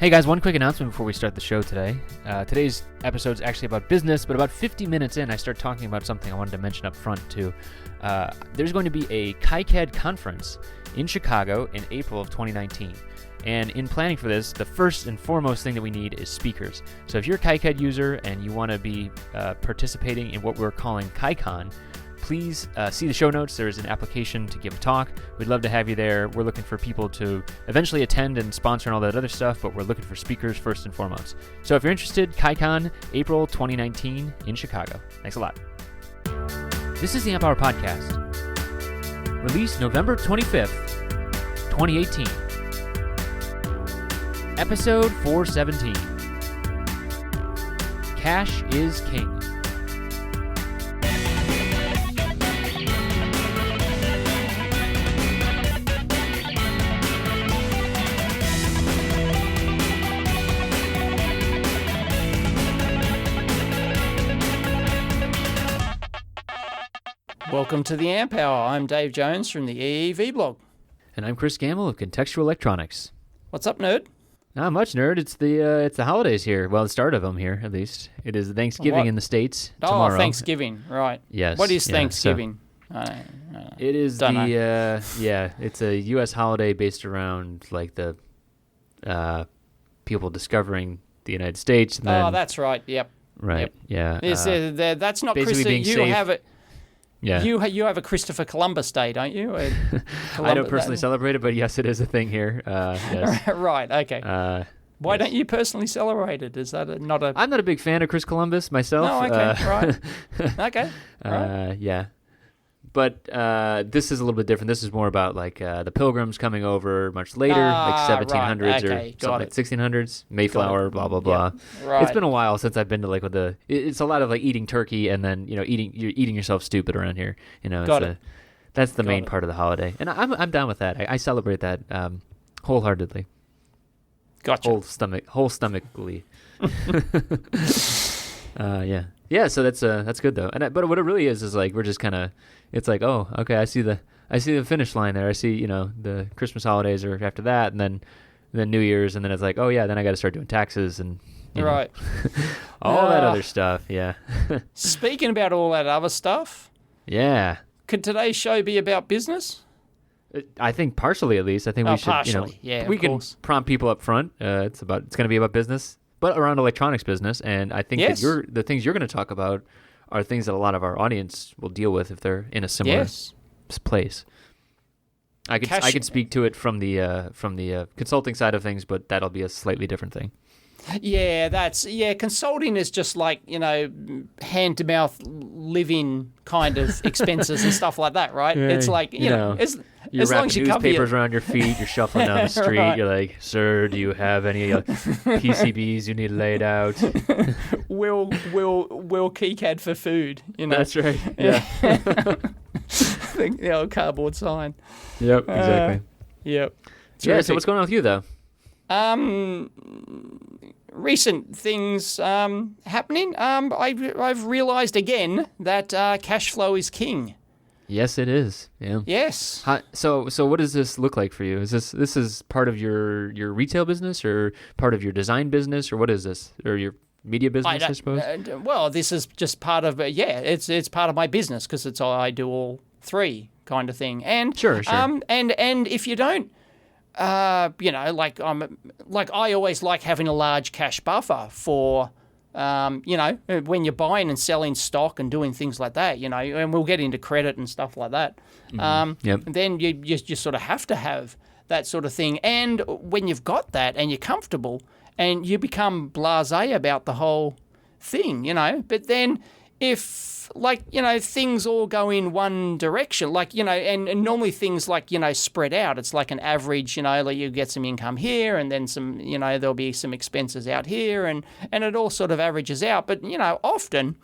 Hey guys, one quick announcement before we start the show today. Today's episode is actually about business, but about 50 minutes in, I start talking about something I wanted to mention up front too. There's going to be a KiCad conference in Chicago in April of 2019. And in planning for this, the first and foremost thing that we need is speakers. So if you're a KiCad user and you want to be participating in what we're calling KiCon, please see the show notes. There's an application to give a talk. We'd love to have you there. We're looking for people to eventually attend and sponsor and all that other stuff, but we're looking for speakers first and foremost. So if you're interested, KiCon, April 2019 in Chicago. Thanks a lot. This is the Amp Hour Podcast, released November 25th, 2018. Episode 417. Cash is King. Welcome to the Amp Hour. I'm Dave Jones from the EEV blog. And I'm Chris Gamble of Contextual Electronics. What's up, nerd? Not much, nerd. It's the holidays here. Well, the start of them here, at least. It is Thanksgiving in the States tomorrow. Oh, Thanksgiving, right. Yes. What is Thanksgiving? It is it's a U.S. holiday based around, like, the people discovering the United States. And then, that's right. Yep. Right, yep. yeah. That's not basically being you safe. have it. Yeah. You have a Christopher Columbus Day, don't you? I don't personally celebrate it, but yes, it is a thing here. Yes. Right, okay. Why don't you personally celebrate it? Is that not a... I'm not a big fan of Chris Columbus myself. Oh, okay, right. Okay, right. Yeah. But this is a little bit different. This is more about like the Pilgrims coming over much later, like 1700s right. or Okay, something like 1600s, Mayflower, blah blah blah. Yep. Right. It's been a while since I've been to like with the. It's a lot of like eating turkey and then you're eating yourself stupid around here. That's the main part of the holiday, and I'm down with that. I celebrate that wholeheartedly. Gotcha. Whole stomachly. Yeah. So that's good though. But what it really is like we're just kind of. It's like, oh, okay, I see the finish line there. I see, the Christmas holidays are after that, and then New Year's, and then it's like, oh yeah, then I got to start doing taxes and right, all that other stuff. Yeah. Speaking about all that other stuff, yeah. Could today's show be about business? I think partially, at least. I think we should. Partially, yeah. We can prompt people up front. It's going to be about business, but around electronics business, and I think that the things you're going to talk about are things that a lot of our audience will deal with if they're in a similar place. I could speak to it from the consulting side of things, but that'll be a slightly different thing. Yeah, consulting is just like, hand to mouth living kind of expenses and stuff like that, right? It's like, you're as long as you cover newspapers around your feet, you're shuffling down the street, right. You're like, sir, do you have any PCBs you need laid out? Will KiCad for food, That's right. Yeah. The old cardboard sign. Yep, exactly. Yep. Yeah, so what's going on with you though? Recent things happening. I've realized again that cash flow is king. Yes, it is. Yeah. Yes. So what does this look like for you? Is this is part of your retail business or part of your design business or what is this? Or your media business, I suppose? Well, this is just part of it's part of my business because I do all three kind of thing. And sure. And if you don't like I always like having a large cash buffer for when you're buying and selling stock and doing things like that, and we'll get into credit and stuff like that. Mm-hmm. Then you sort of have to have that sort of thing. And when you've got that and you're comfortable and you become blasé about the whole thing, but then if things all go in one direction, and normally things spread out. It's like an average, like you get some income here and then some, there'll be some expenses out here and it all sort of averages out. But, often,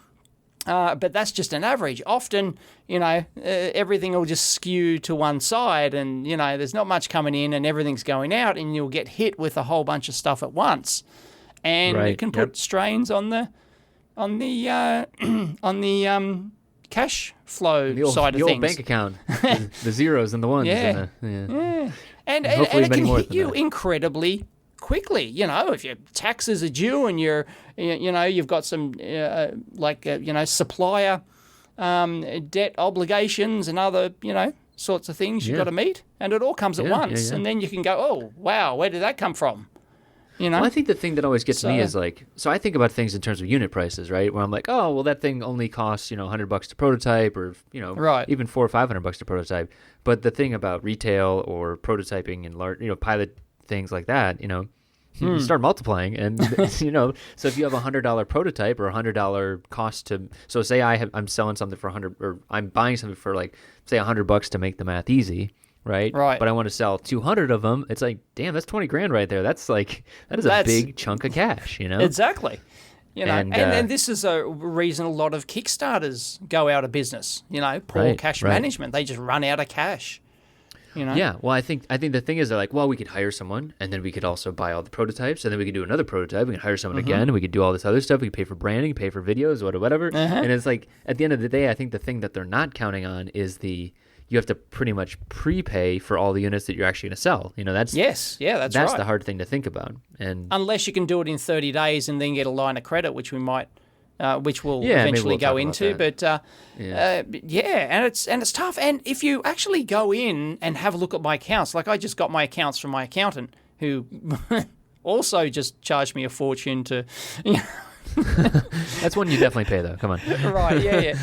but that's just an average. Often, everything will just skew to one side and, there's not much coming in and everything's going out and you'll get hit with a whole bunch of stuff at once. And it can put strains on the cash flow side of things. The old bank account, the zeros and the ones. Yeah. And it can hit you incredibly quickly. If your taxes are due and you've got some supplier debt obligations and other sorts of things you've got to meet, and it all comes at once, and then you can go, oh wow, where did that come from? Well, I think the thing that always gets me is so I think about things in terms of unit prices, right? Where I'm like, oh, well, that thing only costs $100 to prototype, or right. even $400 or $500 to prototype. But the thing about retail or prototyping and large, pilot things like that, you start multiplying, and so if you have $100 prototype or $100 cost to, so say I'm selling something for 100, or I'm buying something for say $100 to make the math easy. Right. But I want to sell 200 of them. It's like, damn, that's 20 grand right there. That's a big chunk of cash, Exactly. And this is a reason a lot of Kickstarters go out of business. Poor cash management. They just run out of cash. Yeah. Well, I think the thing is, they're like, well, we could hire someone, and then we could also buy all the prototypes, and then we could do another prototype. We can hire someone again, and we could do all this other stuff. We could pay for branding, pay for videos, whatever. And it's like, at the end of the day, I think the thing that they're not counting on is you have to pretty much prepay for all the units that you're actually going to sell. That's that's the hard thing to think about. And unless you can do it in 30 days and then get a line of credit, which we might, which we'll eventually go into. But and it's tough. And if you actually go in and have a look at my accounts, like I just got my accounts from my accountant, who also just charged me a fortune to. That's one you definitely pay, though. Come on. Right. Yeah.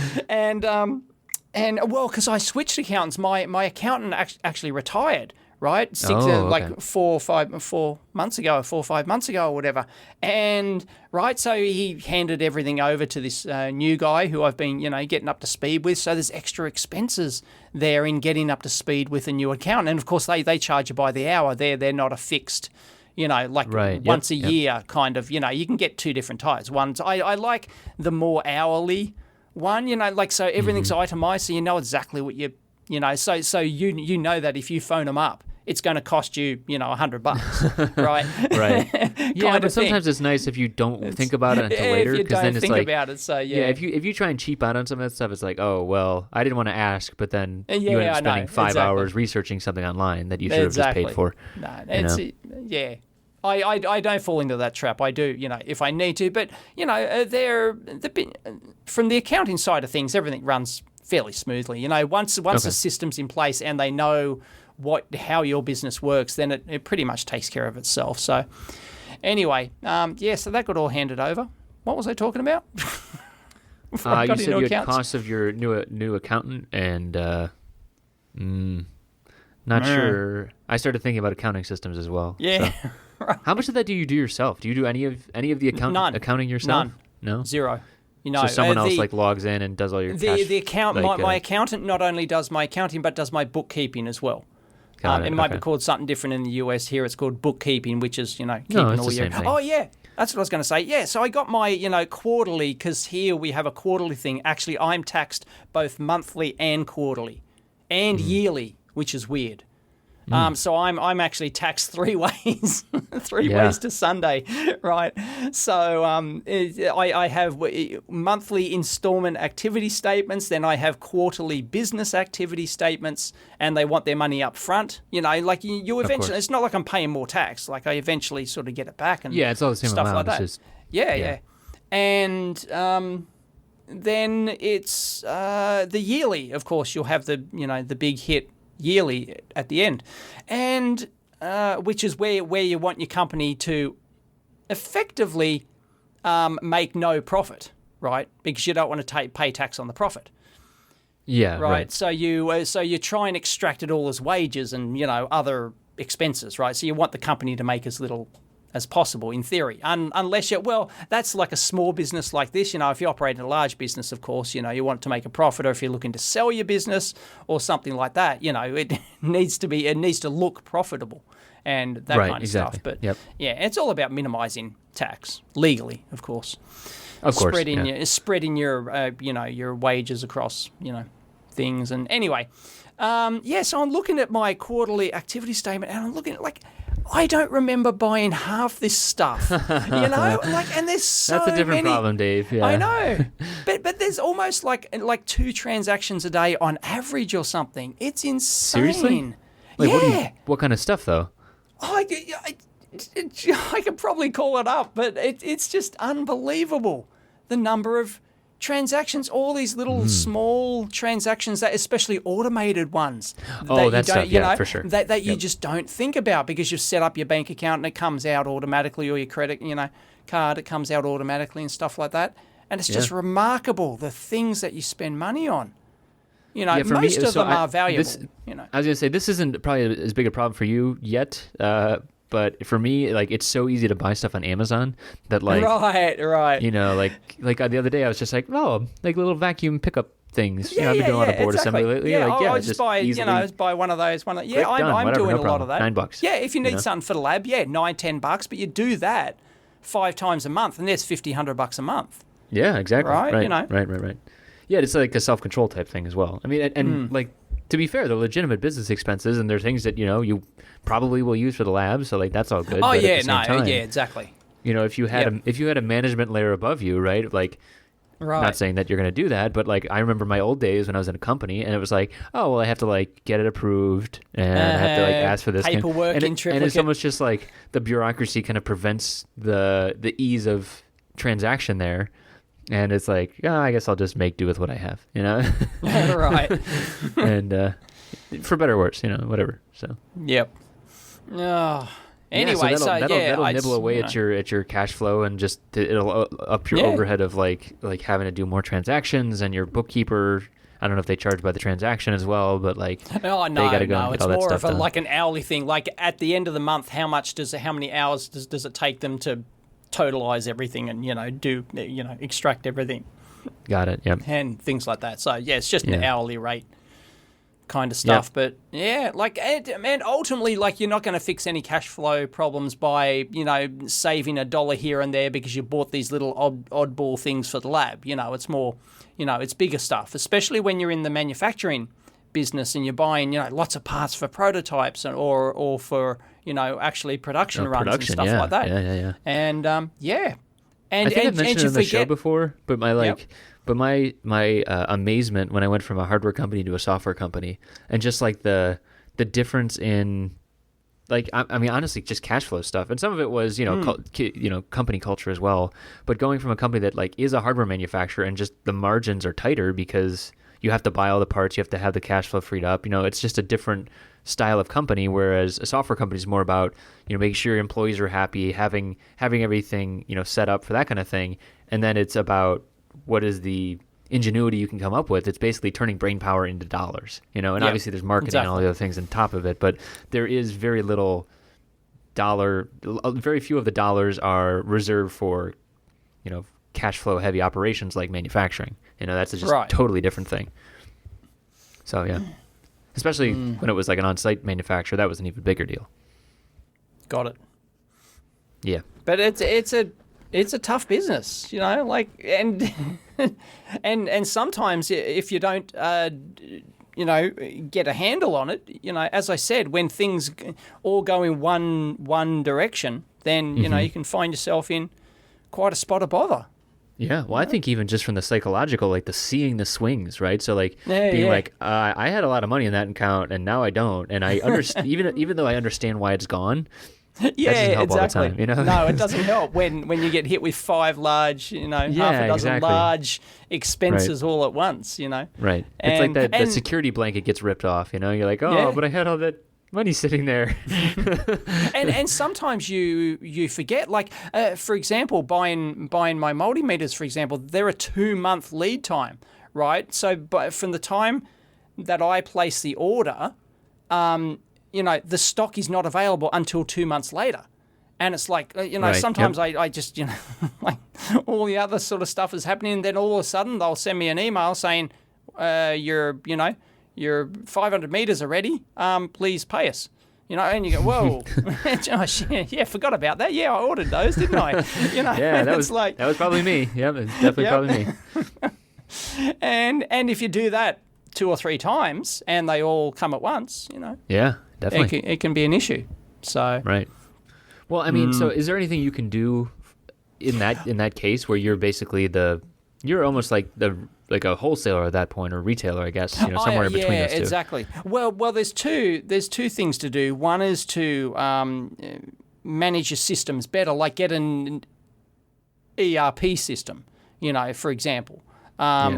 And well, because I switched accountants, my accountant actually retired, right? 4 or 5 months ago, 4 or 5 months ago, or whatever. And so he handed everything over to this new guy who I've been, getting up to speed with. So there's extra expenses there in getting up to speed with a new accountant. And of course, they charge you by the hour. They're not a fixed. Once a year kind of. You can get two different types. One's I like the more hourly one, so everything's itemized, so you know exactly what so you know that if you phone them up, it's going to cost you, $100, right? Right. Yeah, but sometimes it's nice if you don't think about it until later, because then it's about it. So if you try and cheap out on some of that stuff, it's like, oh well, I didn't want to ask, but then you end up spending 5 hours researching something online that you should have just paid for. No, I don't fall into that trap. I do, if I need to. But, from the accounting side of things, everything runs fairly smoothly. Once the system's in place and they know how your business works, then it pretty much takes care of itself. So anyway, so that got all handed over. What was I talking about? You said you had costs of your new accountant, and not sure. I started thinking about accounting systems as well. Yeah. So. How much of that do you do yourself? Do you do any of the accounting yourself? None. No? Zero. So someone else logs in and does all your cash. My accountant not only does my accounting, but does my bookkeeping as well. It might be called something different in the US. Here it's called bookkeeping, which is, keeping all your... Oh, yeah. That's what I was going to say. Yeah, so I got my, quarterly, because here we have a quarterly thing. Actually, I'm taxed both monthly and quarterly and yearly, which is weird. So I'm actually taxed 3 ways, ways to Sunday, right? So I have monthly installment activity statements, then I have quarterly business activity statements, and they want their money up front. You eventually, it's not like I'm paying more tax. Like I eventually sort of get it back, and it's all the same stuff amount. like that. Yeah. And then it's the yearly. Of course, you'll have the big hit yearly at the end, and which is where you want your company to effectively make no profit, right? Because you don't want to pay tax on the profit. Yeah, right. So you try and extract it all as wages and other expenses, right? So you want the company to make as little as possible, in theory, unless that's like a small business like this. If you operate in a large business, of course, you want to make a profit, or if you're looking to sell your business or something like that, it needs to look profitable and that kind of stuff. But it's all about minimizing tax legally, of course. Spreading your wages across things. And anyway, so I'm looking at my quarterly activity statement, and I'm looking at I don't remember buying half this stuff, and there's so many. That's a different problem, Dave. Yeah. I know, but there's almost like 2 transactions a day on average or something. It's insane. Seriously? What kind of stuff though? I could probably call it up, but it's just unbelievable. The number of transactions, all these little small transactions, that especially automated ones. Oh, that stuff, yeah, for sure. That you just don't think about because you've set up your bank account and it comes out automatically, or your credit, card, it comes out automatically and stuff like that. And it's just remarkable, the things that you spend money on. Most of them are valuable. I was going to say, this isn't probably as big a problem for you yet, but for me, like, it's so easy to buy stuff on Amazon that, like, right. Like the other day, I was just like, like little vacuum pickup things. I've been doing a lot of board assembly lately. Yeah, I'll just buy, easily, buy one of those. I'm whatever, doing no a lot of that. $9. Yeah, if you need something for the lab, $9-10, but you do that 5 times a month, and there's $50-100 a month. Yeah, exactly. Right, Right. Yeah, it's like a self-control type thing as well. I mean, and like, to be fair, they're legitimate business expenses, and they're things that, you probably will use for the lab, so, like, that's all good. Oh, but yeah, at the same time, exactly. If you had a management layer above you, right, like, not saying that you're going to do that, but, like, I remember my old days when I was in a company, and it was like, oh, well, I have to, like, get it approved, and I have to, like, ask for this. Paperwork in triplicate. And it's almost just, like, the bureaucracy kind of prevents the ease of transaction there. And it's like, I guess I'll just make do with what I have, Right. And for better or worse, whatever. So. Yep. Anyway, that'll nibble away at your cash flow, and just it'll up your overhead of like having to do more transactions, and your bookkeeper. I don't know if they charge by the transaction as well, but like they gotta go and get it's all that more stuff of done. like an hourly thing. Like at the end of the month, how many hours does it take them to totalize everything and do extract everything? Got it. Yep. And things like that. So it's just an hourly rate kind of stuff. But and ultimately, like, you're not going to fix any cash flow problems by saving $1 here and there because you bought these little oddball things for the lab. It's more, it's bigger stuff, especially when you're in the manufacturing business and you're buying lots of parts for prototypes or for actually production runs and stuff like that. Yeah. And I think I've mentioned it on the show before, but my amazement when I went from a hardware company to a software company, and just like the difference in, like, I mean, honestly, just cash flow stuff, and some of it was company culture as well. But going from a company that, like, is a hardware manufacturer, and just the margins are tighter because you have to buy all the parts, you have to have the cash flow freed up. It's just a different style of company, whereas a software company is more about, making sure your employees are happy, having everything, set up for that kind of thing. And then it's about what is the ingenuity you can come up with. It's basically turning brain power into dollars, and obviously there's marketing and all the other things on top of it, but there is very few of the dollars are reserved for, cash flow heavy operations like manufacturing. That's just a totally different thing. So, yeah. Especially when it was like an on-site manufacturer, that was an even bigger deal. Got it. Yeah. But it's a tough business, like, and and sometimes if you don't get a handle on it, as I said, when things all go in one direction, then you can find yourself in quite a spot of bother. Yeah, well, I think even just from the psychological, like the seeing the swings, right? So like like, I had a lot of money in that account, and now I don't, and I understand even though I understand why it's gone. That doesn't help all the time, No, it doesn't help when you get hit with 5 large, half a dozen large expenses all at once, Right. It's like that security blanket gets ripped off, You're like, but I had all that money sitting there. and sometimes you forget, like, for example, buying my multimeters, for example, they're a 2-month lead time, right? So from the time that I place the order, the stock is not available until 2 months later. And it's like, sometimes I just, like, all the other sort of stuff is happening, and then all of a sudden they'll send me an email saying, your 500 meters are ready, please pay us. And you go, whoa, yeah, forgot about that. Yeah, I ordered those, didn't I? Yeah, that was probably me. Yep, it's definitely probably me. And if you do that 2 or 3 times and they all come at once, yeah, definitely, it can be an issue. So right. Well, I mean, so is there anything you can do in that case where you're basically you're almost like a wholesaler at that point, or retailer, I guess, somewhere in between those two. Exactly. Well, there's two things to do. One is to manage your systems better, like get an ERP system, for example,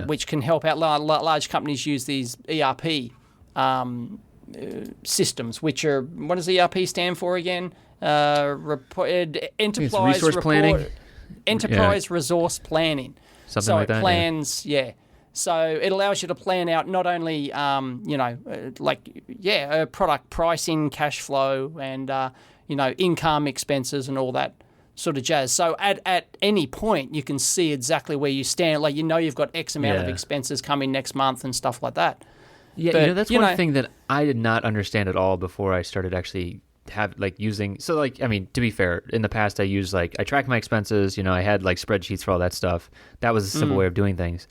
which can help out. Large companies use these ERP systems, which are, what does ERP stand for again? Enterprise resource planning. Enterprise resource planning. Something like that. So it plans, So it allows you to plan out not only, product pricing, cash flow, and income, expenses, and all that sort of jazz. So at any point, you can see exactly where you stand. Like, you've got X amount of expenses coming next month and stuff like that. Yeah, but, that's one thing that I did not understand at all before I started actually using. So, to be fair, in the past I used I tracked my expenses. I had spreadsheets for all that stuff. That was a simple way of doing things.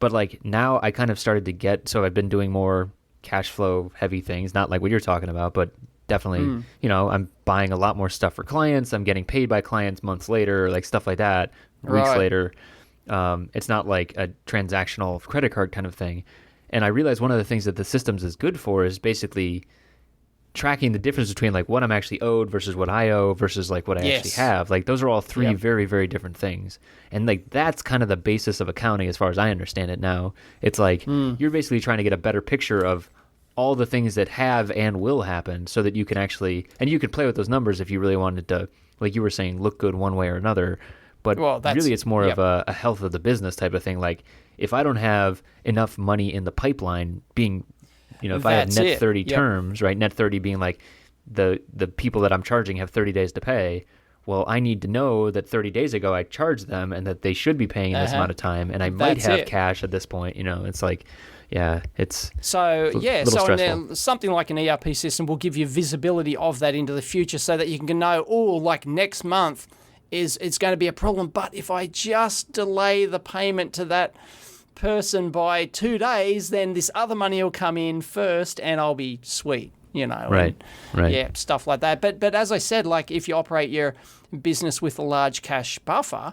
But now I kind of started to get, so I've been doing more cash flow heavy things, not like what you're talking about, but definitely, I'm buying a lot more stuff for clients. I'm getting paid by clients months later, stuff like that, weeks later. It's not like a transactional credit card kind of thing. And I realized one of the things that the systems is good for is basically tracking the difference between what I'm actually owed versus what I owe versus what I actually have. Those are all three very, very different things. And that's kind of the basis of accounting as far as I understand it now. It's you're basically trying to get a better picture of all the things that have and will happen so that you can actually, and you could play with those numbers if you really wanted to, like you were saying, look good one way or another. But really it's more of a health of the business type of thing. If I don't have enough money in the pipeline being, if I have net 30 terms, right? Net 30 being the people that I'm charging have 30 days to pay. Well, I need to know that 30 days ago I charged them and that they should be paying in this amount of time. And I might have cash at this point, it's it's so stressful. And something like an ERP system will give you visibility of that into the future so that you can know, next month it's going to be a problem. But if I just delay the payment to that person by 2 days, then this other money will come in first and I'll be sweet, Right. Yeah, stuff like that. But as I said, if you operate your business with a large cash buffer,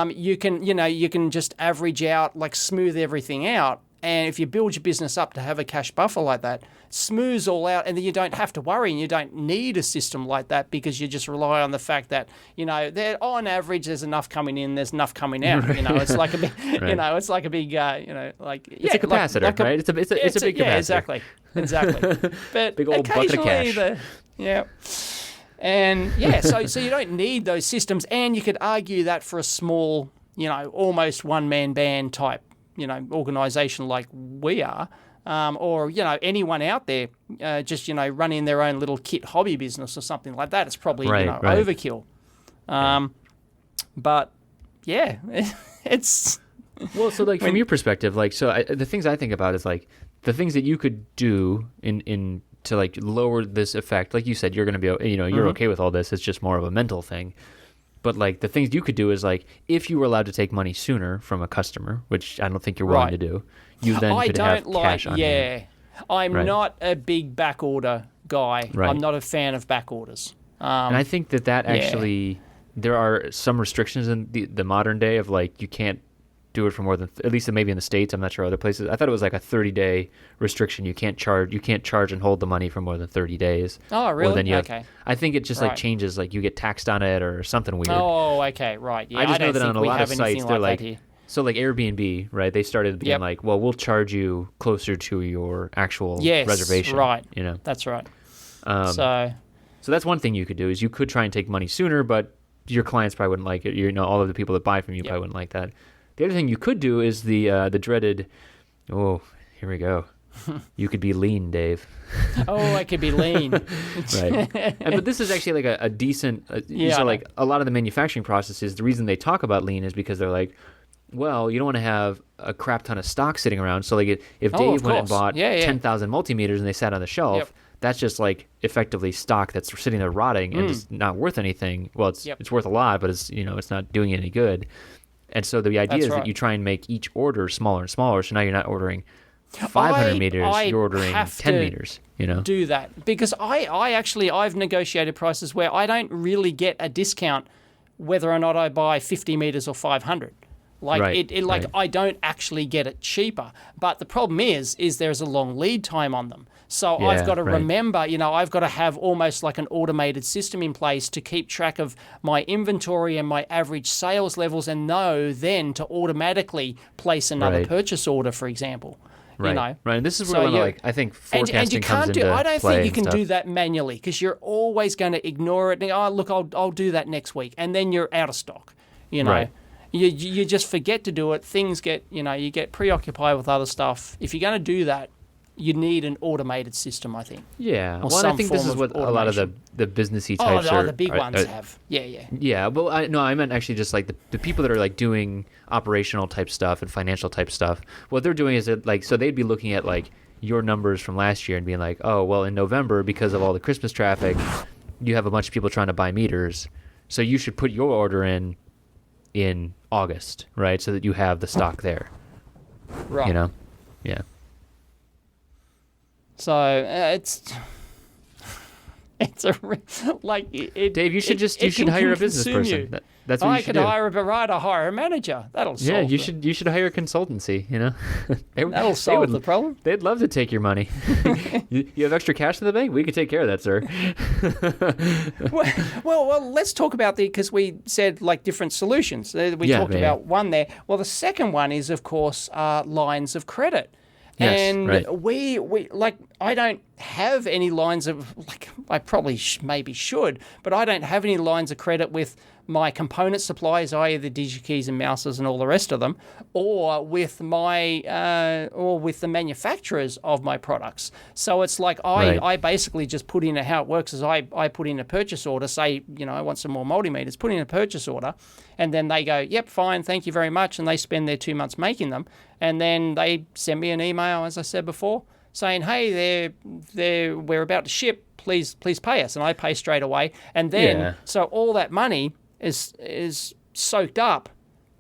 you can just average out, smooth everything out. And if you build your business up to have a cash buffer like that, smooths all out, and then you don't have to worry, and you don't need a system like that because you just rely on the fact that on average there's enough coming in, there's enough coming out. It's like a big, it's like a big, it's a capacitor, right? It's a big capacitor. Yeah, exactly. But big old bucket of cash. And so you don't need those systems, and you could argue that for a small, almost one-man band type, organization like we are, or anyone out there, just running their own little kit hobby business or something like that, it's probably overkill. But yeah, it's well. So from your perspective, the things I think about is the things that you could do in to lower this effect. Like you said, you're going to be you're okay with all this. It's just more of a mental thing. But the things you could do is if you were allowed to take money sooner from a customer, which I don't think you're willing to do, you then could have cash on hand. I'm not a big back order guy. Right. I'm not a fan of back orders. And I think that actually there are some restrictions in the modern day of you can't do it for more than, at least maybe in the States, I'm not sure other places. I thought it was a 30-day restriction. You can't charge and hold the money for more than 30 days. Oh, really? Okay. I think it just changes, you get taxed on it or something weird. Oh, okay, right. Yeah, I just know that on a lot of sites they're so Airbnb, right? They started being well, we'll charge you closer to your actual reservation. Right. That's right. So that's one thing you could do is you could try and take money sooner, but your clients probably wouldn't like it. All of the people that buy from you probably wouldn't like that. The other thing you could do is the dreaded, here we go. You could be lean, Dave. I could be lean. Right. But this is actually a decent, a lot of the manufacturing processes, the reason they talk about lean is because they're well, you don't want to have a crap ton of stock sitting around. So if Dave went and bought 10,000 multimeters and they sat on the shelf, that's just effectively stock that's sitting there rotting and just not worth anything. Well, it's worth a lot, but it's it's not doing you any good. And so the idea is that you try and make each order smaller and smaller. So now you're not ordering 500 meters, you're ordering 10 meters. Do that because I've negotiated prices where I don't really get a discount whether or not I buy 50 meters or 500. Like Right, right. I don't actually get it cheaper. But the problem is there's a long lead time on them. So I've Yeah, got to right. remember, I've got to have almost like an automated system in place to keep track of my inventory and my average sales levels, and know then to automatically place another Right. purchase order, for example. Right. Right. And this is So where you- I think And forecasting you comes can't into I don't play think you and can stuff. do that manually, because you're always going to ignore it. And, oh, look, I'll do that next week, and then you're out of stock. Right. You just forget to do it. Things get you get preoccupied with other stuff. If you're going to do that, you need an automated system, I think. Yeah. Or Well, and I some think this form is of what a lot of automation. the businessy Oh, types are. the big ones are- have. Yeah. Yeah, but I meant actually just like the people that are like doing operational type stuff and financial type stuff. What they're doing is that like, so they'd be looking at like your numbers from last year and being like, oh, well, in November, because of all the Christmas traffic, you have a bunch of people trying to buy meters. So you should put your order in August, right? So that you have the stock there, Right. you know? Yeah. So it's like it. Dave, you should it should can hire a business consume person. you. That's what I you should could do. hire a manager. That'll solve. Yeah, you the- should hire a consultancy, you know? That'll solve the problem. They'd love to take your money. You have extra cash in the bank? We could take care of that, sir. Well, let's talk about because we said like different solutions. We Yeah, talked yeah. about one there. Well, the second one is, of course, lines of credit. Yes, And right. we like, I don't have any lines of, like, I probably maybe should, but I don't have any lines of credit with my component suppliers, i.e. the DigiKeys and mouses and all the rest of them, or with the manufacturers of my products. So it's like Right. I basically just put in how it works is I put in a purchase order, say, I want some more multimeters, put in a purchase order, and then they go, yep, fine, thank you very much, and they spend their 2 months making them, and then they send me an email, as I said before, saying, hey, we're about to ship, please pay us, and I pay straight away, and then Yeah. so all that money is soaked up,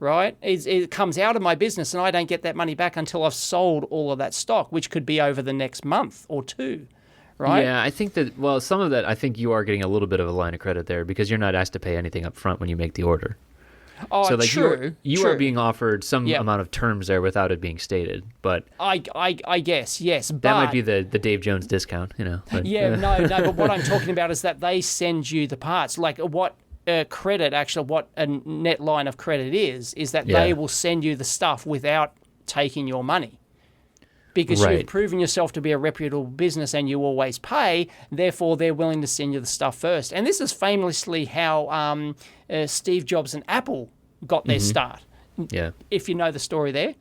right? It comes out of my business, and I don't get that money back until I've sold all of that stock, which could be over the next month or two, right? Yeah, I think that, well, some of that, I think you are getting a little bit of a line of credit there because you're not asked to pay anything up front when you make the order. Oh, So like true. you are being offered some Yep. amount of terms there without it being stated, but I guess, yes, but that might be the Dave Jones discount, you know. But, yeah, no, but what I'm talking about is that they send you the parts. Like what credit, actually, what a net line of credit is that Yeah. they will send you the stuff without taking your money. Because Right. you've proven yourself to be a reputable business and you always pay, therefore they're willing to send you the stuff first. And this is famously how Steve Jobs and Apple got their start. Yeah. If you know the story there.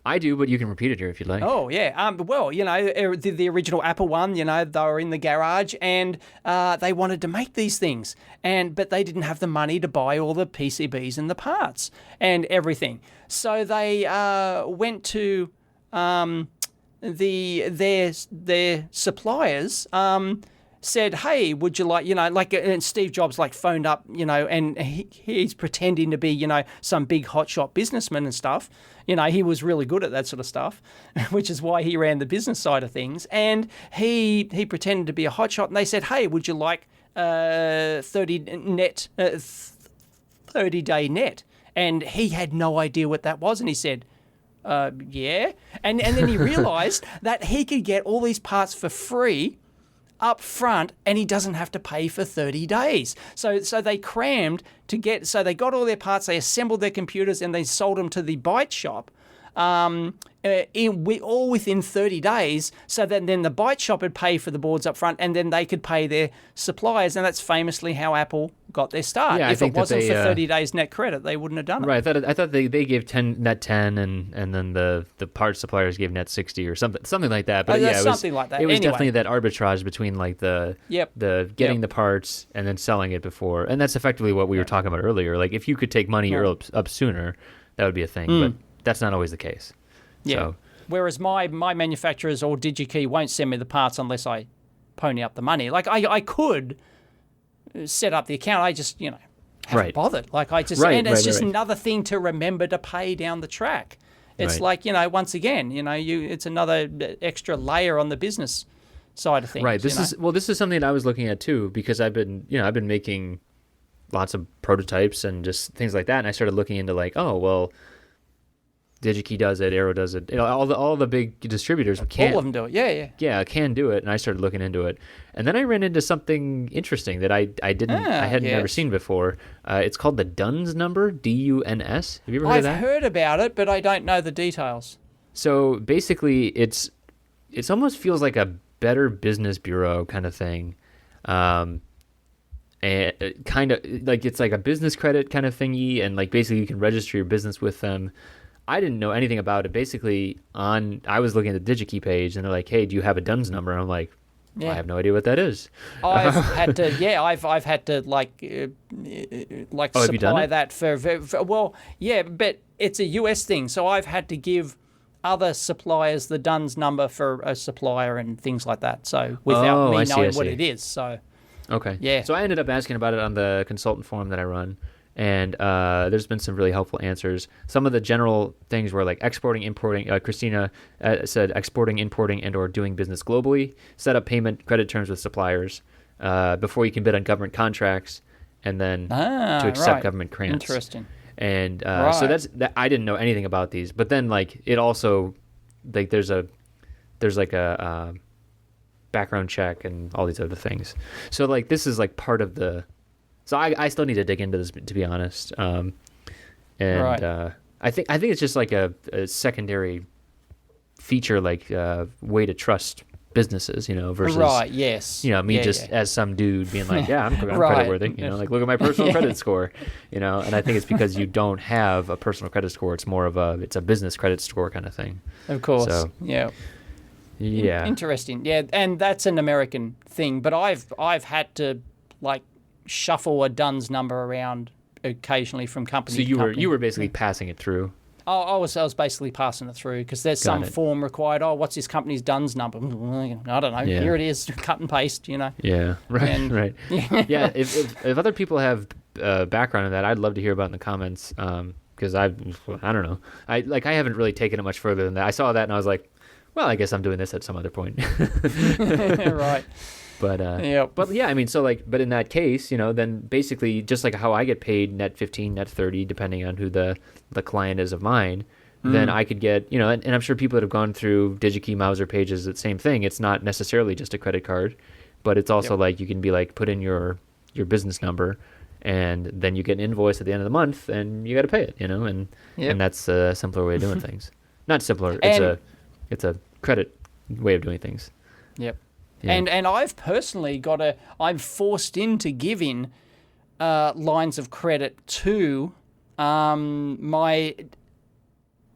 I do, but you can repeat it here if you'd like. Oh, yeah. Well, the original Apple one, they were in the garage and they wanted to make these things, but they didn't have the money to buy all the PCBs and the parts and everything. So they went to their suppliers, said, hey, would you like, and Steve Jobs phoned up, and he's pretending to be, some big hotshot businessman and stuff. He was really good at that sort of stuff, which is why he ran the business side of things. And he pretended to be a hotshot, and they said, hey, would you like 30-day net? And he had no idea what that was, and he said, yeah. And then he realized that he could get all these parts for free up front, and he doesn't have to pay for 30 days. So they crammed to get, so they got all their parts, they assembled their computers, and they sold them to the Byte shop, all within 30 days, so that then the Byte shop would pay for the boards up front, and then they could pay their suppliers, and that's famously how Apple got their start. Yeah, I if think it that wasn't they, for 30 days net credit, they wouldn't have done it. Right. I thought they gave net 10 and then the parts suppliers gave net 60 or something like that. But yeah, it was something like that. It was Anyway. definitely that arbitrage between the getting the parts and then selling it before. And that's effectively what we were talking about earlier. Like if you could take money up sooner, that would be a thing, but that's not always the case. Yeah. So, whereas my manufacturers or DigiKey won't send me the parts unless I pony up the money. Like I could set up the account. I just, haven't Right. bothered. Like I just, Right, and it's right, just right. another thing to remember to pay down the track. It's Right. like, once again, it's another extra layer on the business side of things. right. This is something that I was looking at too, because I've been making lots of prototypes and just things like that. And I started looking into like, oh, well, DigiKey does it, Arrow does it. All the big distributors can. All of them do it. Yeah. Yeah, can do it. And I started looking into it. And then I ran into something interesting that I hadn't ever seen before. It's called the DUNS number, DUNS. Have you ever heard of that? I've heard about it, but I don't know the details. So basically, it's almost feels like a Better Business Bureau kind of thing. And kind of like it's like a business credit kind of thingy, and like basically you can register your business with them. I didn't know anything about it. Basically, I was looking at the DigiKey page, and they're like, "Hey, do you have a DUNS number?" And I'm like, I have no idea what that is. I've had to, I've had to supply that for well, yeah, but it's a US thing, so I've had to give other suppliers the DUNS number for a supplier and things like that. So without me knowing what it is, so okay, yeah. So I ended up asking about it on the consultant forum that I run. And there's been some really helpful answers. Some of the general things were like exporting, importing. Christina said exporting, importing, and or doing business globally. Set up payment credit terms with suppliers before you can bid on government contracts, and then to accept government grants. Interesting. And so that. I didn't know anything about these, but then like it also like there's like a background check and all these other things. So like this is like part of the. So I still need to dig into this, to be honest. I think it's just like a secondary feature, like way to trust businesses, versus as some dude being like, I'm credit worthy, like look at my personal credit score, and I think it's because you don't have a personal credit score. It's more of it's a business credit score kind of thing. Of course, so, yeah. Interesting, yeah, and that's an American thing, but I've had to like shuffle a DUNS number around occasionally from company to company. So you were basically passing it through. I was basically passing it through because there's some form required. Oh, what's this company's DUNS number? I don't know. Yeah. Here it is. Cut and paste. Yeah. Right. Right. Yeah. If other people have background in that, I'd love to hear about it in the comments. Because I don't know. I haven't really taken it much further than that. I saw that and I was like, well, I guess I'm doing this at some other point. Right. But yeah, I mean, so like, but in that case, then basically just like how I get paid net 15, net 30, depending on who the client is of mine, then I could get, and I'm sure people that have gone through DigiKey Mauser pages, the same thing. It's not necessarily just a credit card, but it's also like you can be like, put in your business number, and then you get an invoice at the end of the month, and you got to pay it, and that's a simpler way of doing things. Not simpler, it's a credit way of doing things. Yep. Yeah. And I've personally I'm forced into giving lines of credit to my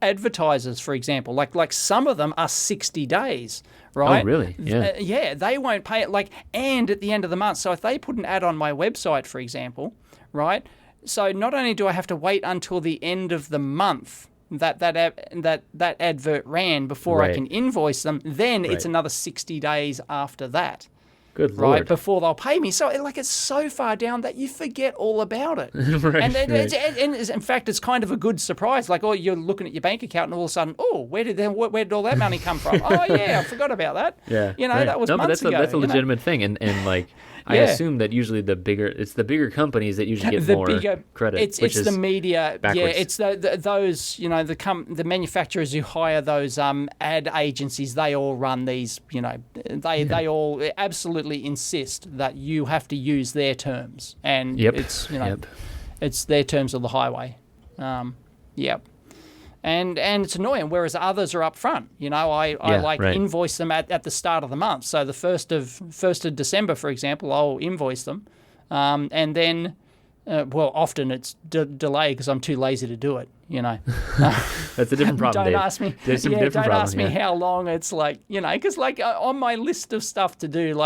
advertisers, for example. Like some of them are 60 days, right? Oh, really? Yeah. Yeah, they won't pay it and at the end of the month. So if they put an ad on my website, for example, right? So not only do I have to wait until the end of the month that advert ran before I can invoice them, then it's another 60 days after that. Good Lord. Right, before they'll pay me. So it's so far down that you forget all about it. And in fact, it's kind of a good surprise. Like, you're looking at your bank account and all of a sudden, where did all that money come from? Oh, yeah, I forgot about that. Yeah. That was months ago. That's a legitimate thing. And like, I assume that usually it's the bigger companies that usually get more credit. It's the media. Backwards. Yeah, it's those, the manufacturers who hire those ad agencies, they all run these, they all absolutely insist that you have to use their terms. And it's their terms of the highway. And it's annoying, whereas others are up front. I invoice them at the start of the month. So the 1st of December, for example, I'll invoice them. And then, often it's delayed because I'm too lazy to do it, That's a different problem, Don't Dave. ask me. There's some different don't problems, ask me how long it's because on my list of stuff to do,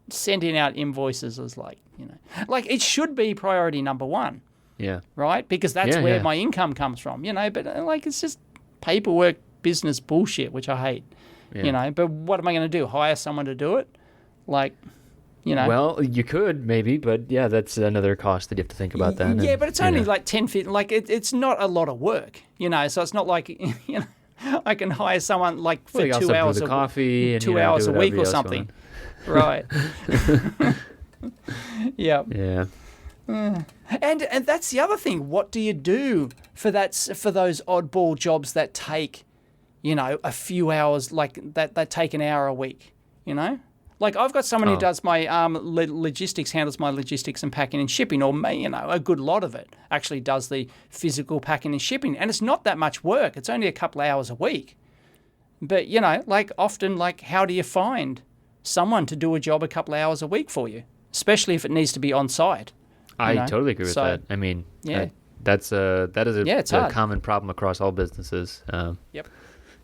sending out invoices is it should be priority number one. Yeah. Right? Because that's where my income comes from, but it's just paperwork business bullshit, which I hate, but what am I going to do? Hire someone to do it? Well, you could maybe, but that's another cost that you have to think about then. Yeah, but it's only 10, 15, it's not a lot of work, so it's not like, I can hire someone for 2 hours of coffee and 2 hours a week or something. Right. Yeah. Yeah. And that's the other thing. What do you do for those oddball jobs that take, a few hours, like that take an hour a week, Like I've got someone who does my logistics, handles my logistics and packing and shipping, or a good lot of it actually does the physical packing and shipping. And it's not that much work. It's only a couple of hours a week. But, like often, like how do you find someone to do a job a couple of hours a week for you, especially if it needs to be on site? I totally agree with that. I mean, that is a common problem across all businesses. Yep.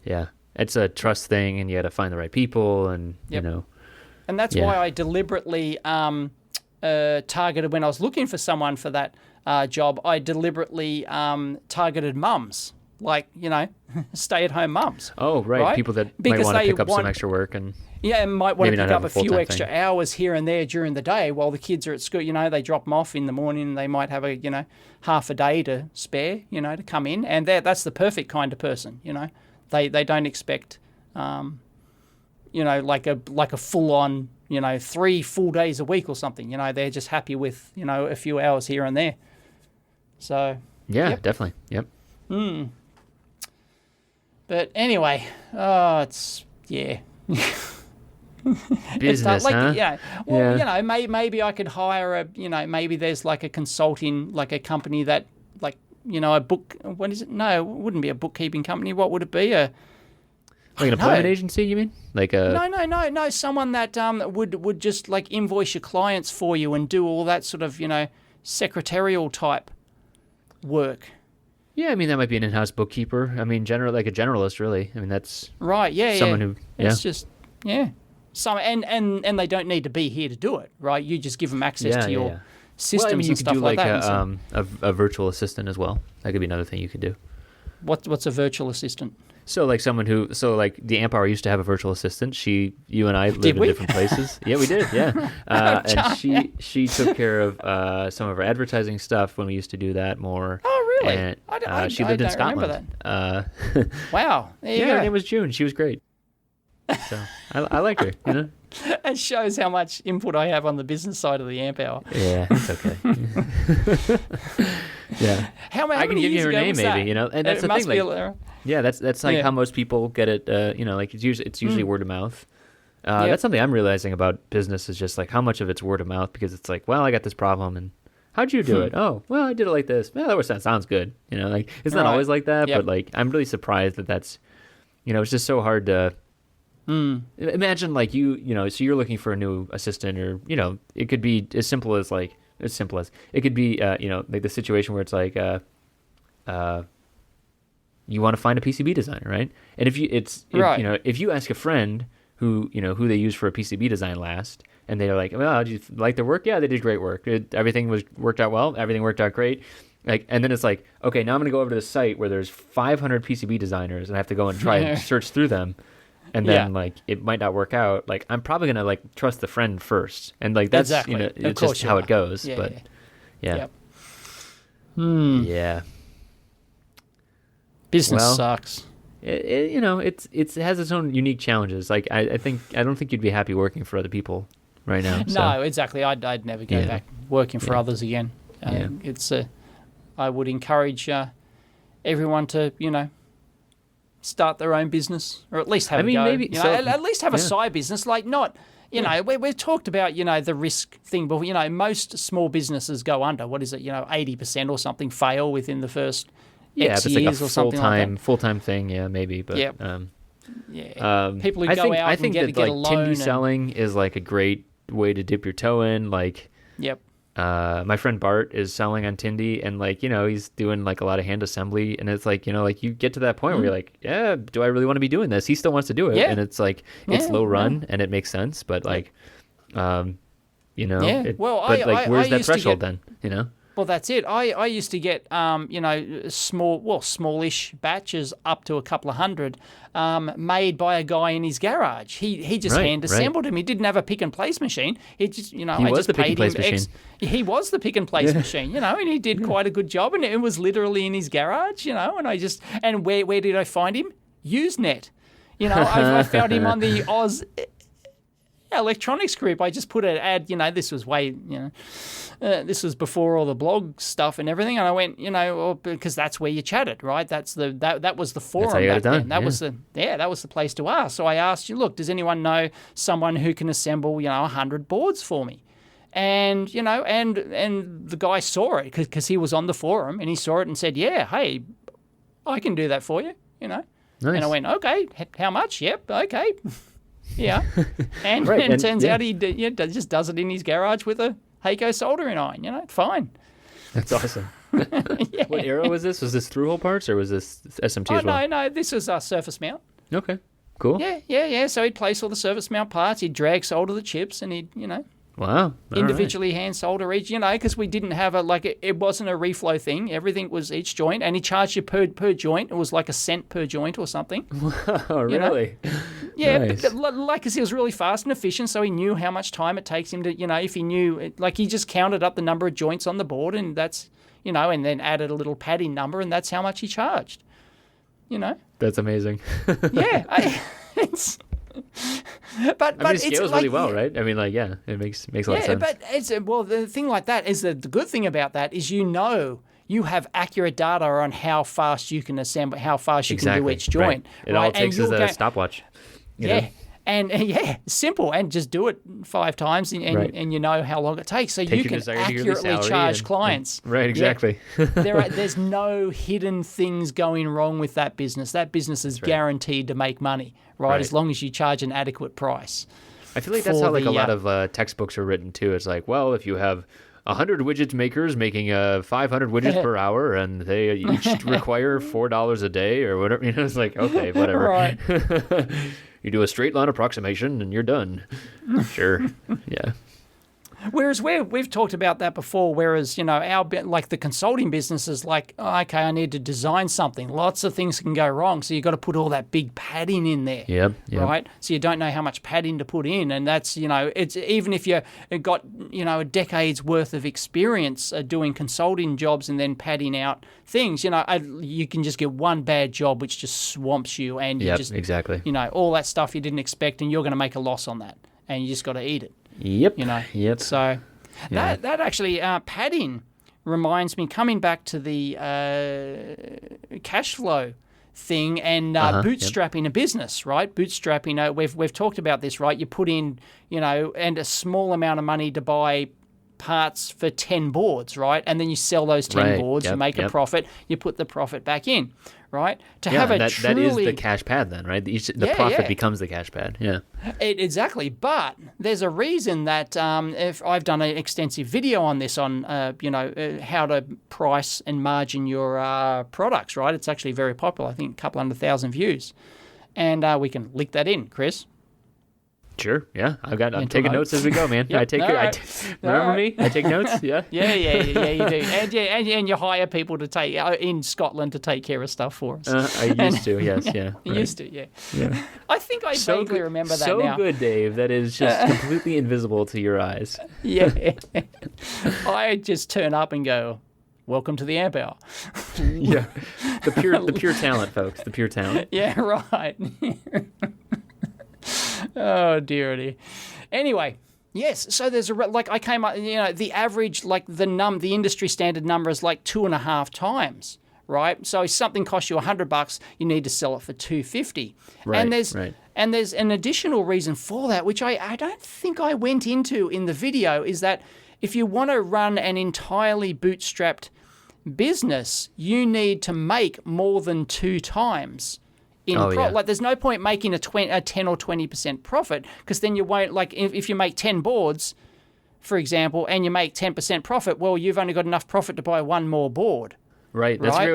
Yeah. It's a trust thing, and you got to find the right people, and, And that's why I deliberately targeted, when I was looking for someone for that job, I deliberately targeted mums, like, stay-at-home mums. Oh, right. People that might want to pick up some extra work and might want to pick up a few extra thing. hours here and there during the day while the kids are at school. They drop them off in the morning, and they might have a half a day to spare, to come in, and that's the perfect kind of person. They don't expect like a full-on, 3 full days a week or something. They're just happy with, a few hours here and there. So definitely. Yep. But anyway, it's business, huh? Yeah. Well, maybe I could hire maybe there's like a consulting, like a company that, like, a book. What is it? No, it wouldn't be a bookkeeping company. What would it be? Like an employment agency, you mean? Like a No. Someone that would just like invoice your clients for you and do all that sort of secretarial type work. Yeah, I mean that might be an in-house bookkeeper. I mean, like a generalist, really. I mean that's right. Yeah, someone who. Yeah. It's just Some and they don't need to be here to do it, right? You just give them access to your systems and stuff like that. You could do a virtual assistant as well. That could be another thing you could do. What's a virtual assistant? So like the Amp-Hour used to have a virtual assistant. You and I lived in different places. Yeah, we did. Yeah, and she took care of some of our advertising stuff when we used to do that more. Oh, really? And she lived in Scotland. Wow. Her name was June. She was great. So I liked her. It shows how much input I have on the business side of the Amp-Hour. Yeah, it's okay. Yeah. I can give you her name, maybe. And that's the thing. Like, that's like how most people get it. Like it's usually word of mouth. That's something I'm realizing about business is just like how much of it's word of mouth, because it's like, well, I got this problem, and how'd you do it? Oh, well, I did it like this. Well, that sounds good. Like it's not always like that, but like I'm really surprised that's, it's just so hard to. Imagine like so you're looking for a new assistant, or it could be as simple as it could be like the situation where it's like you want to find a PCB designer, right? And if you ask a friend who they used for a PCB design last, and they're like, well, did you like their work? Yeah, they did great work. Everything worked out well. Everything worked out great. Like, and then it's like, okay, now I'm gonna go over to the site where there's 500 PCB designers, and I have to go and try and search through them. And then like it might not work out. Like I'm probably gonna like trust the friend first, and like that's exactly. It's just how it goes. Yeah, but yeah. Yeah. Business sucks. It has its own unique challenges. Like I don't think you'd be happy working for other people right now. So. No, exactly. I'd never go back working for others again. I would encourage everyone to start their own business, or at least have a go. Maybe, at least have a side business, like not, we've talked about, the risk thing, but, most small businesses go under. What is it, 80% or something fail within the first X years, like or something like that. Full-time thing, maybe, but... People who go out and get a loan. Tindy selling is like a great way to dip your toe in, like... Yep. My friend Bart is selling on Tindy, and like he's doing like a lot of hand assembly, and it's like like you get to that point where you're like, yeah, do I really want to be doing this? He still wants to do it, and it's like it's low run and it makes sense, but like where's that threshold then? Well, that's it. I used to get, smallish batches up to a couple of hundred made by a guy in his garage. He just hand assembled them. He didn't have a pick and place machine. He just, I just paid him He was the pick and place machine, and he did quite a good job. And it was literally in his garage, and where did I find him? Usenet. I found him on the electronics group. I just put an ad, this was this was before all the blog stuff and everything. And I went, because that's where you chatted, right? That was the forum back then. That was the place to ask. So I asked you, look, does anyone know someone who can assemble, 100 boards for me? And, and the guy saw it because he was on the forum and he saw it and said, yeah, hey, I can do that for you, Nice. And I went, okay, how much? Yep, okay. Yeah. And it turns out he just does it in his garage with a Heiko soldering iron, fine. That's awesome. Yeah. What era was this? Was this through-hole parts or was this SMT as well? No, this was surface mount. Okay, cool. Yeah. So he'd place all the surface mount parts, he'd drag solder the chips, and he'd, wow. individually hand solder each, because we didn't have it wasn't a reflow thing. Everything was each joint, and he charged you per joint. It was like a cent per joint or something. Oh, really? Yeah, nice. Because he was really fast and efficient, so he knew how much time it takes him to, if he knew, he just counted up the number of joints on the board, and that's, and then added a little padding number, and that's how much he charged. That's amazing. Yeah, it's. But it scales really well, right? I mean, it makes a lot of sense. Yeah, but the thing like that is the good thing about that is you have accurate data on how fast you can assemble, how fast you can do each joint. Right. It all takes is a stopwatch. You know? And simple, and just do it 5 times, and you know how long it takes, so you can accurately charge clients. Right, exactly. Yeah. There's no hidden things going wrong with that business. That business is guaranteed to make money, right? As long as you charge an adequate price. I feel like that's how a lot of textbooks are written too. It's like, well, if you have 100 widgets makers making 500 widgets per hour, and they each require $4 a day or whatever, it's like, okay, whatever. Right. You do a straight line approximation and you're done. Sure. Yeah. Whereas we've talked about that before, whereas, our the consulting business is like, okay, I need to design something. Lots of things can go wrong. So you've got to put all that big padding in there. Yep. Right? So you don't know how much padding to put in. And that's, it's even if you got, a decade's worth of experience doing consulting jobs and then padding out things, you can just get one bad job which just swamps you, and you just, exactly. All that stuff you didn't expect, and you're going to make a loss on that, and you just got to eat it. Yep. Yep. So that actually padding reminds me, coming back to the cash flow thing and bootstrapping a business, right? Bootstrapping. We've talked about this, right? You put in, and a small amount of money to buy parts for 10 boards, right? And then you sell those 10 boards, you make a profit, you put the profit back in, right? That is the cash pad then, right? The profit becomes the cash pad, exactly. But there's a reason that if I've done an extensive video on this on, how to price and margin your products, right? It's actually very popular. I think a couple 100,000 views. And we can link that in, Chris. Sure. Yeah, I'm taking notes as we go, man. Yep. Remember me? I take notes. Yeah. Yeah, you do. And you hire people to take in Scotland to take care of stuff for us. I used to. Yes. Yeah. You used to. Yeah. I think I vaguely remember that now. So good, Dave. That is just completely invisible to your eyes. Yeah. I just turn up and go, welcome to the Amp Hour. Yeah. The pure talent, folks. The pure talent. Yeah. Right. Oh dear. Anyway, yes. So there's I came up. The average, the industry standard number is 2.5 times, right? So if something costs you $100, you need to sell it for $250. Right. And there's an additional reason for that, which I don't think I went into in the video, is that if you want to run an entirely bootstrapped business, you need to make more than 2 times. There's no point making a 10 or 20% profit, because then you won't, if you make 10 boards, for example, and you make 10% profit, well, you've only got enough profit to buy 1 more board. Right. That's a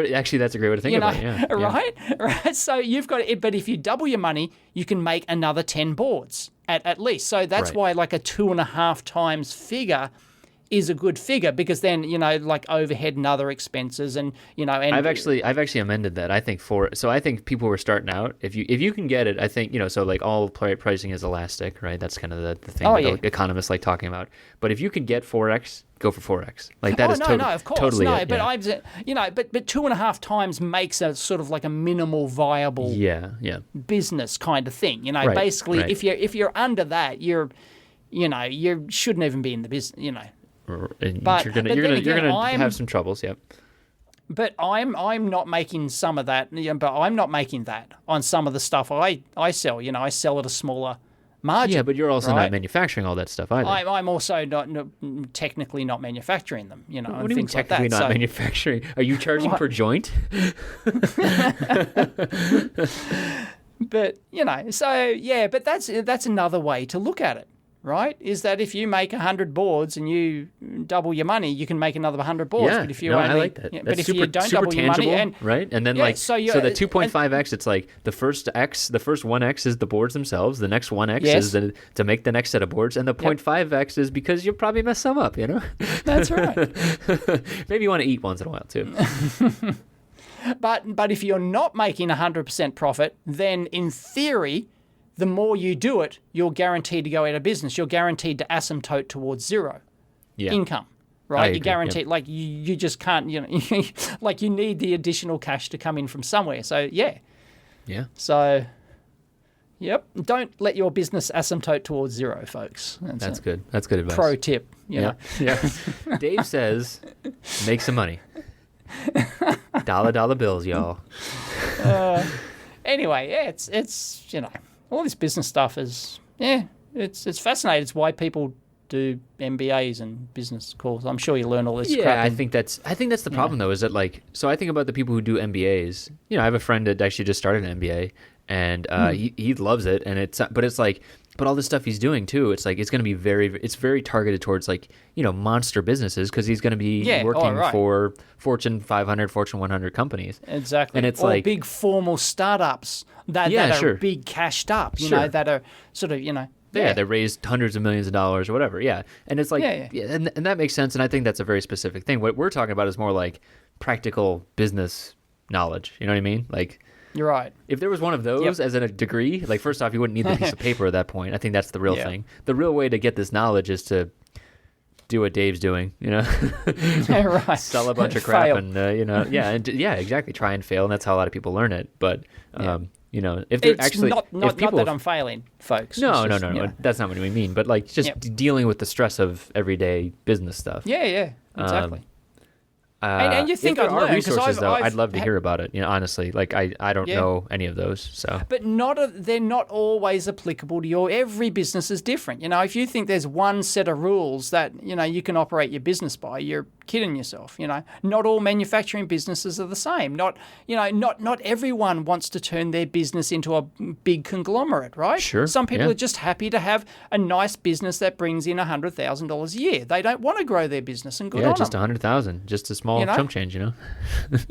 great way to think about it. Yeah. Right. So you've got it, but if you double your money, you can make another 10 boards at least. So that's why a 2.5 times figure is a good figure, because then, like overhead and other expenses and, and I've actually amended that. I think I think people who are starting out, if you can get it, I think, so like all pricing is elastic, right? That's kind of the thing that economists like talking about. But if you can get 4x, go for 4x. Like that is no, of course, totally no. it, but yeah. but 2.5 times makes a sort of like a minimal viable business kind of thing. Right, basically, right. if you're under that, you shouldn't even be in the business. But you're gonna have some troubles. Yep. But I'm not making some of that. But I'm not making that on some of the stuff I sell. I sell at a smaller margin. Yeah, but you're also right? not manufacturing all that stuff either. I'm also not technically not manufacturing them. What and do you mean things like technically that. not manufacturing? Are you charging per joint? But but that's another way to look at it. Right? Is that if you make 100 boards and you double your money, you can make another 100 boards. Yeah, but if you I like that. But That's if super, you don't super double tangible, your money, right? And then so the 2.5x, it's like the first 1x is the boards themselves. The next 1x is to make the next set of boards, and the 0.5x is because you'll probably mess some up. That's right. Maybe you want to eat once in a while too. But if you're not making 100% profit, then in theory, the more you do it, you're guaranteed to go out of business. You're guaranteed to asymptote towards zero income, right? You're guaranteed, like you just can't, like you need the additional cash to come in from somewhere. So yeah. So, yep. Don't let your business asymptote towards zero, folks. That's good. That's good advice. Pro tip. Yeah. Dave says, make some money. Dollar bills, y'all. Anyway, it's all this business stuff is, it's fascinating. It's why people do MBAs and business courses. I'm sure you learn all this crap. Yeah, I think that's the problem though, is that like, so I think about the people who do MBAs. I have a friend that actually just started an MBA, and he loves it, and but all this stuff he's doing too, it's like it's going to be very targeted towards like, monster businesses, because he's going to be working for Fortune 500, Fortune 100 companies. Exactly. And it's or like big formal startups that are big cashed up, you that are sort of, they raised hundreds of millions of dollars or whatever. Yeah. And it's like, and that makes sense. And I think that's a very specific thing. What we're talking about is more like practical business knowledge. You know what I mean? Like, you're right. If there was one of those as a degree, like first off, you wouldn't need the piece of paper at that point. I think that's the real thing. The real way to get this knowledge is to do what Dave's doing, right. Sell a bunch of crap and, exactly. Try and fail. And that's how a lot of people learn it. But, if they're it's actually, not if people, not that I'm failing, folks. No, that's not what we mean. But like just dealing with the stress of everyday business stuff. Yeah, exactly. And you think if there I'd are learn, resources, though, I've I'd love to hear about it. Honestly, like I don't know any of those. So, but they're not always applicable to every business is different. If you think there's one set of rules that you can operate your business by, you're kidding yourself. Not all manufacturing businesses are the same. Not everyone wants to turn their business into a big conglomerate, right? Sure. Some people are just happy to have a nice business that brings in $100,000 a year. They don't want to grow their business, and good on them. Just 100,000, just a small chump change, But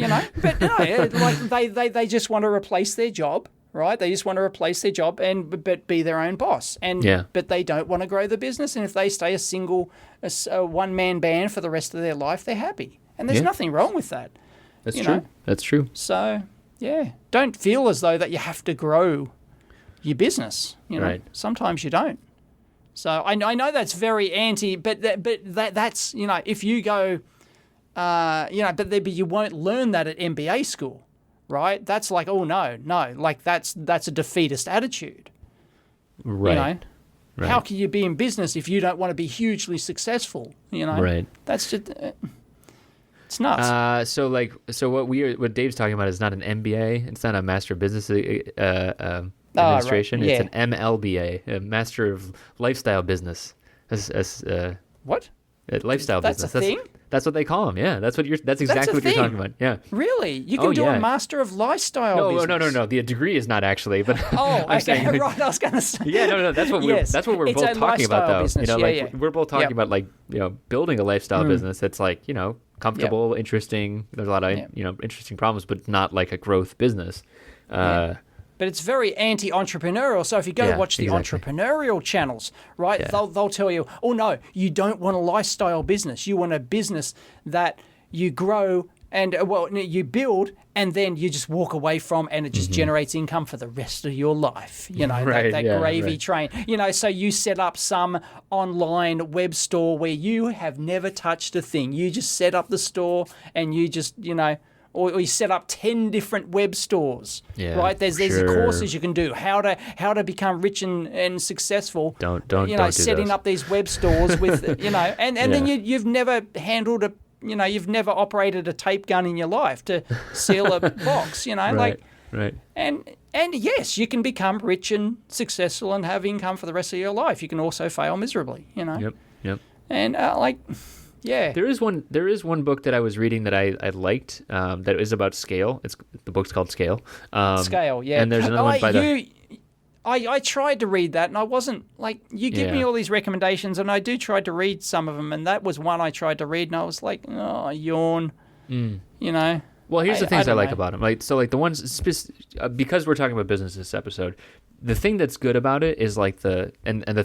like they just want to replace their job. Right, they just want to replace their job but be their own boss, but they don't want to grow the business. And if they stay a one-man band for the rest of their life, they're happy, and there's nothing wrong with that. That's true. That's true. So don't feel as though that you have to grow your business. Right. Sometimes you don't. So I know that's very anti, but that's if you go, but you won't learn that at MBA school. Right? That's like, oh no, like that's a defeatist attitude. Right. Right. How can you be in business if you don't want to be hugely successful? Right. That's just it's nuts. So what Dave's talking about is not an MBA. It's not a Master of Business Administration. Right. It's an MLBA, a Master of Lifestyle Business. What? Lifestyle that's business. A thing? That's what they call them. Yeah, that's exactly what you're talking about. Yeah. Really? You can do a Master of Lifestyle business? No. The degree is not actually, but I'm saying, right. I was going to say. Yeah, no. That's what we're both talking about, though. Business. We're both talking about like building a lifestyle business that's like comfortable, interesting. There's a lot of interesting problems, but not like a growth business. but it's very anti-entrepreneurial. So if you go watch the entrepreneurial channels, right, they'll tell you, oh no, you don't want a lifestyle business. You want a business that you grow and you build, and then you just walk away from, and it just generates income for the rest of your life. You know, that gravy train. You know, so you set up some online web store where you have never touched a thing. You just set up the store, and you just, you know, or you set up 10 different web stores, right? There's courses you can do, how to become rich and successful. Don't setting up these web stores with, you know, and then you've never handled you've never operated a tape gun in your life to seal a box, you know, right. And yes, you can become rich and successful and have income for the rest of your life. You can also fail miserably, you know. Yep. And there is one book that I was reading that I liked that is about scale. The book's called Scale. Scale, yeah. And there's another one by I tried to read that, and I wasn't, like, you give me all these recommendations, and I try to read some of them, and that was one I tried to read, and I was like, oh, yawn, you know. Well, here's the things I like about them. Like, so, like, the ones, because we're talking about business this episode, the thing that's good about it is, like, the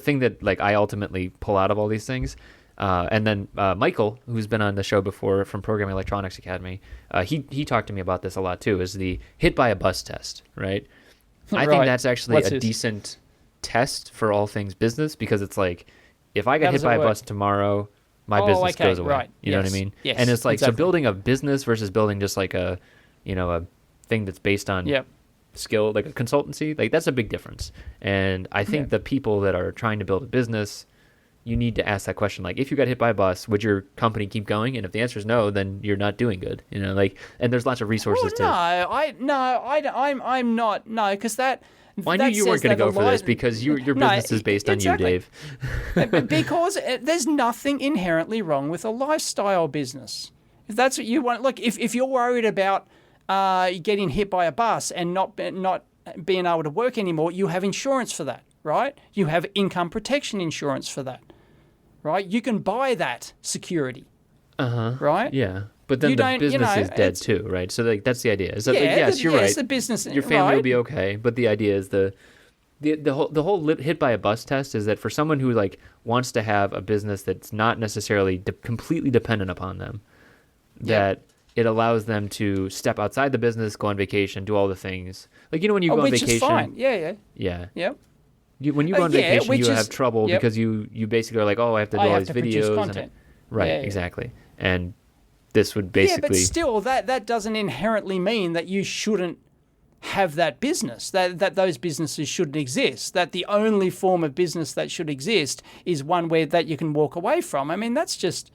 thing that, like, I ultimately pull out of all these things, and then Michael, who's been on the show before from Programming Electronics Academy, he talked to me about this a lot, too, is the hit by a bus test, right? I think that's actually a decent test for all things business, because it's like, if I get hit by a bus tomorrow, my business goes away. Right. You know what I mean? Yes, and it's like, so building a business versus building just like a thing that's based on skill, like a consultancy, like that's a big difference. And I think the people that are trying to build a business, you need to ask that question, like, if you got hit by a bus, would your company keep going? And if the answer is no, then you're not doing good, you know, like, and there's lots of resources I'm not, because that. Well, I knew you weren't going to go for this, because your business is based on you, Dave. Because there's nothing inherently wrong with a lifestyle business. If that's what you want, look, if you're worried about getting hit by a bus and not being able to work anymore, you have insurance for that, right? You have income protection insurance for that, right? You can buy that security, right? Yeah. But then the business is dead too, right? So like, that's the idea. Is that you're right. The business, your family will be okay, but the idea is the whole hit by a bus test is that for someone who like wants to have a business that's not necessarily completely dependent upon them, that it allows them to step outside the business, go on vacation, do all the things. Like, you know, when you go on vacation, which is fine. Yeah. When you go on vacation, you have trouble because you basically are like, oh, I have to do all these videos. Content. Exactly. And this would basically... Yeah, but still, that doesn't inherently mean that you shouldn't have that business, that those businesses shouldn't exist, that the only form of business that should exist is one where that you can walk away from. I mean, that's just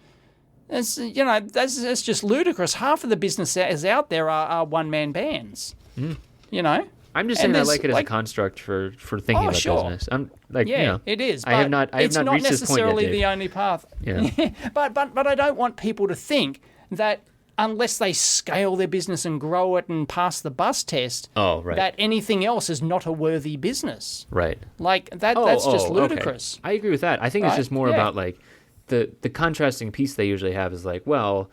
ludicrous. Half of the businesses out there are one-man bands, you know? I'm just saying I like it as a construct for thinking about business. I'm like, it is. I have not it's not reached this point yet, necessarily Dave. the only path. Yeah. But I don't want people to think that unless they scale their business and grow it and pass the bus test, that anything else is not a worthy business. Right. Like that's just ludicrous. Okay. I agree with that. I think it's just more about like the contrasting piece they usually have is like, well,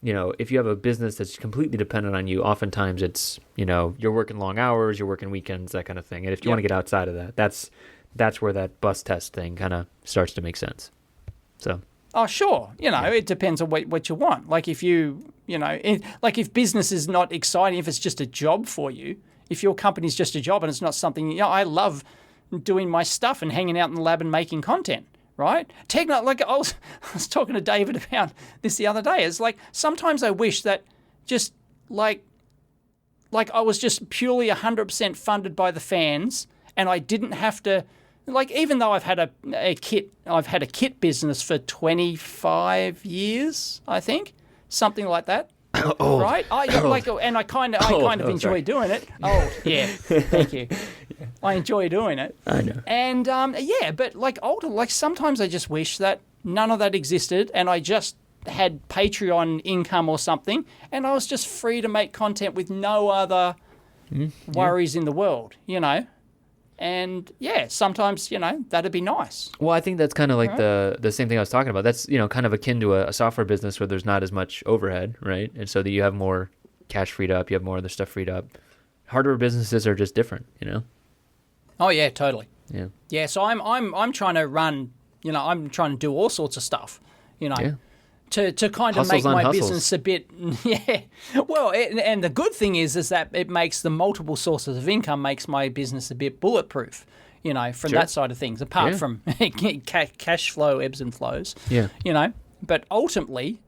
you know, if you have a business that's completely dependent on you, oftentimes it's, you know, you're working long hours, you're working weekends, that kind of thing. And if you want to get outside of that, that's where that bus test thing kind of starts to make sense. So. Oh, sure. You know, it depends on what you want. Like if if business is not exciting, if it's just a job for you, if your company's just a job and it's not something, I love doing my stuff and hanging out in the lab and making content, right? Like I was talking to David about this the other day. It's like, sometimes I wish that just like I was just purely 100% funded by the fans and I didn't have to, like, even though I've had a kit business for 25 years, I think, something like that. Right? And I kind of enjoy doing it. Oh, yeah. Thank you. I enjoy doing it. I know. And but like sometimes I just wish that none of that existed and I just had Patreon income or something and I was just free to make content with no other worries in the world, you know? And sometimes, you know, that'd be nice. Well, I think that's kind of like the same thing I was talking about. That's, you know, kind of akin to a software business where there's not as much overhead, right? And so that you have more cash freed up, you have more other stuff freed up. hardware businesses are just different, you know? Oh yeah, totally. Yeah. Yeah, so I'm trying to run, I'm trying to do all sorts of stuff, Yeah. to kind of Hustles make on my hustles. business a bit, yeah. Well, and the good thing is that it makes the multiple sources of income makes my business a bit bulletproof, from Sure. that side of things, apart Yeah. from cash flow ebbs and flows, Yeah. But ultimately,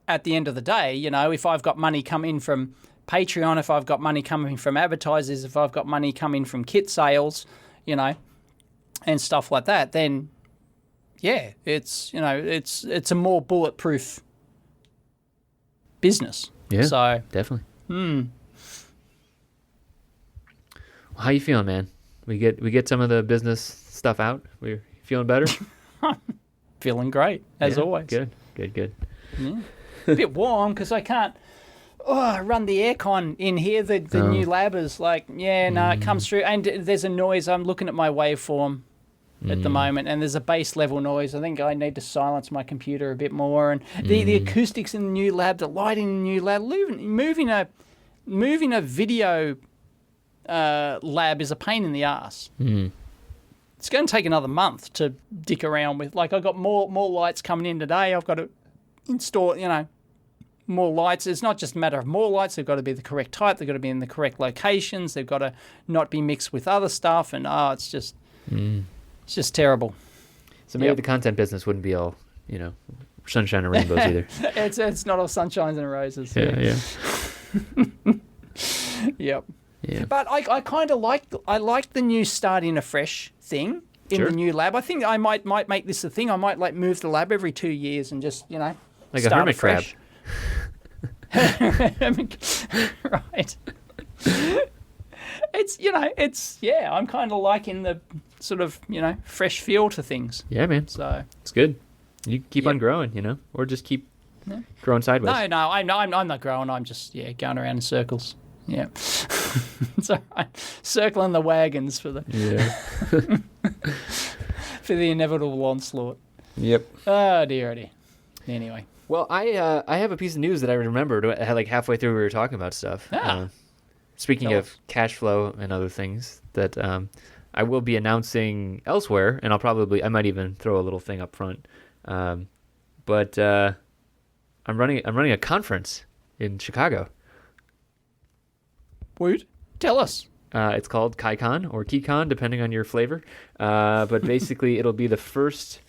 at the end of the day, if I've got money coming from Patreon, if I've got money coming from advertisers, if I've got money coming from kit sales, and stuff like that, then yeah, it's a more bulletproof business. Yeah. So Definitely. Well, how you feeling, man? We get some of the business stuff out. We're feeling better? feeling great as Yeah, always. Good. Yeah. A bit warm because I can't run the aircon in here. The new lab is like, it comes through. And there's a noise. I'm looking at my waveform at the moment, and there's a bass level noise. I think I need to silence my computer a bit more. And the acoustics in the new lab, the lighting in the new lab, moving a video lab is a pain in the ass. It's going to take another month to dick around with. Like, I've got more lights coming in today. I've got to install, more lights. It's not just a matter of more lights. They've got to be the correct type. They've got to be in the correct locations. They've got to not be mixed with other stuff. And it's just terrible. So maybe the content business wouldn't be all, sunshine and rainbows either. It's not all sunshines and roses. Yeah. Yep. Yeah. But I kind of like the new starting afresh thing in Sure. the new lab. I think I might make this a thing. I might move the lab every 2 years and just Like start a hermit crab. afresh. Right. I'm kind of liking the sort of, fresh feel to things. Yeah, man. So It's good. You keep on growing, or just keep growing sideways. no, I'm not growing. I'm just going around in circles. Yeah. It's all right. Circling the wagons for the for the inevitable onslaught. Yep. Oh dear. Anyway. Well, I have a piece of news that I remembered like halfway through we were talking about stuff. Speaking Tell of us. cash flow and other things that I will be announcing elsewhere, and I might even throw a little thing up front. But I'm running a conference in Chicago. Woot. Tell us. It's called ChiCon or KeyCon, depending on your flavor. But basically, it'll be the first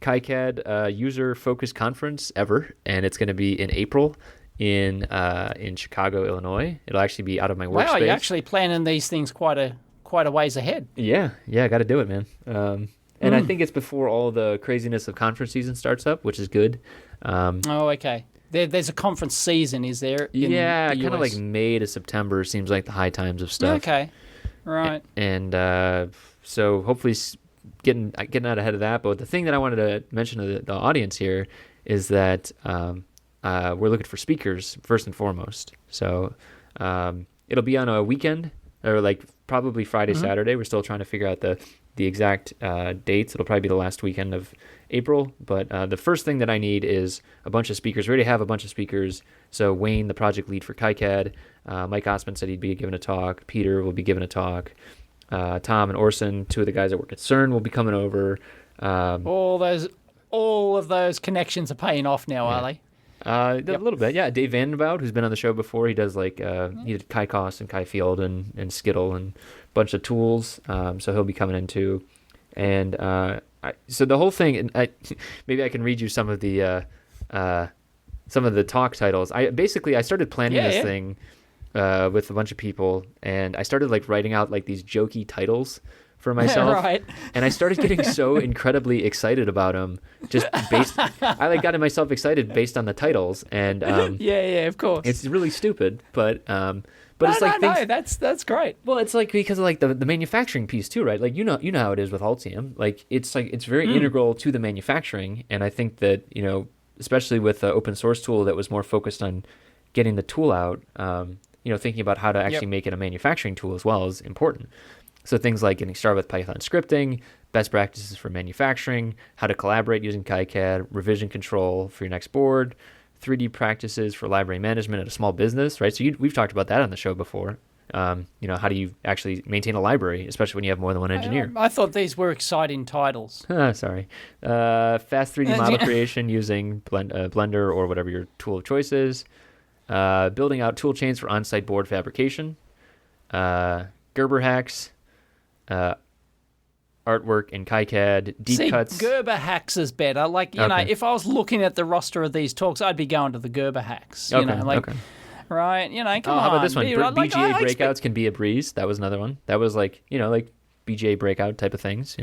KiCad user-focused conference ever, and it's going to be in April in Chicago, Illinois. It'll actually be out of my workspace. Wow, you're actually planning these things quite a ways ahead. Yeah, I got to do it, man. And I think it's before all the craziness of conference season starts up, which is good. Oh, okay. There's a conference season, is there? Yeah, the kind of US? like May to September seems like the high times of stuff. Okay, right. And so hopefully getting out ahead of that. But the thing that I wanted to mention to the audience here is that we're looking for speakers first and foremost. So it'll be on a weekend or like probably Friday, Saturday. We're still trying to figure out the exact dates. It'll probably be the last weekend of April. But the first thing that I need is a bunch of speakers. We already have a bunch of speakers. So Wayne, the project lead for KiCad, Mike Osmond said he'd be giving a talk. Peter will be giving a talk. Tom and Orson, two of the guys that work at CERN, will be coming over. All of those connections are paying off now, are they? A little bit, yeah. Dave Vandenbout, who's been on the show before, he does like he did KiCost and KiField and Skittle and a bunch of tools. So he'll be coming in too. And so the whole thing, and maybe I can read you some of the talk titles. I started planning this thing with a bunch of people, and I started like writing out like these jokey titles for myself. Right. And I started getting so incredibly excited about them I got myself excited based on the titles, and yeah, of course. it's really stupid, but it's like that's great. well, it's like because of like the manufacturing piece too, right? Like you know how it is with Altium. Like it's very integral to the manufacturing, and I think that especially with the open source tool that was more focused on getting the tool out, thinking about how to actually make it a manufacturing tool as well is important. So things like getting started with Python scripting, best practices for manufacturing, how to collaborate using KiCad, revision control for your next board, 3D practices for library management at a small business, right? So we've talked about that on the show before. How do you actually maintain a library, especially when you have more than one engineer? I thought these were exciting titles. Sorry. Fast 3D model creation using Blender or whatever your tool of choice is. Building out tool chains for on-site board fabrication. Gerber hacks. Artwork in KiCad. Deep cuts. Gerber hacks is better. Like, you know, if I was looking at the roster of these talks, I'd be going to the Gerber hacks. Right? You know, come on. How about this one? BGA breakouts expect... can be a breeze. That was another one. That was like BGA breakout type of things,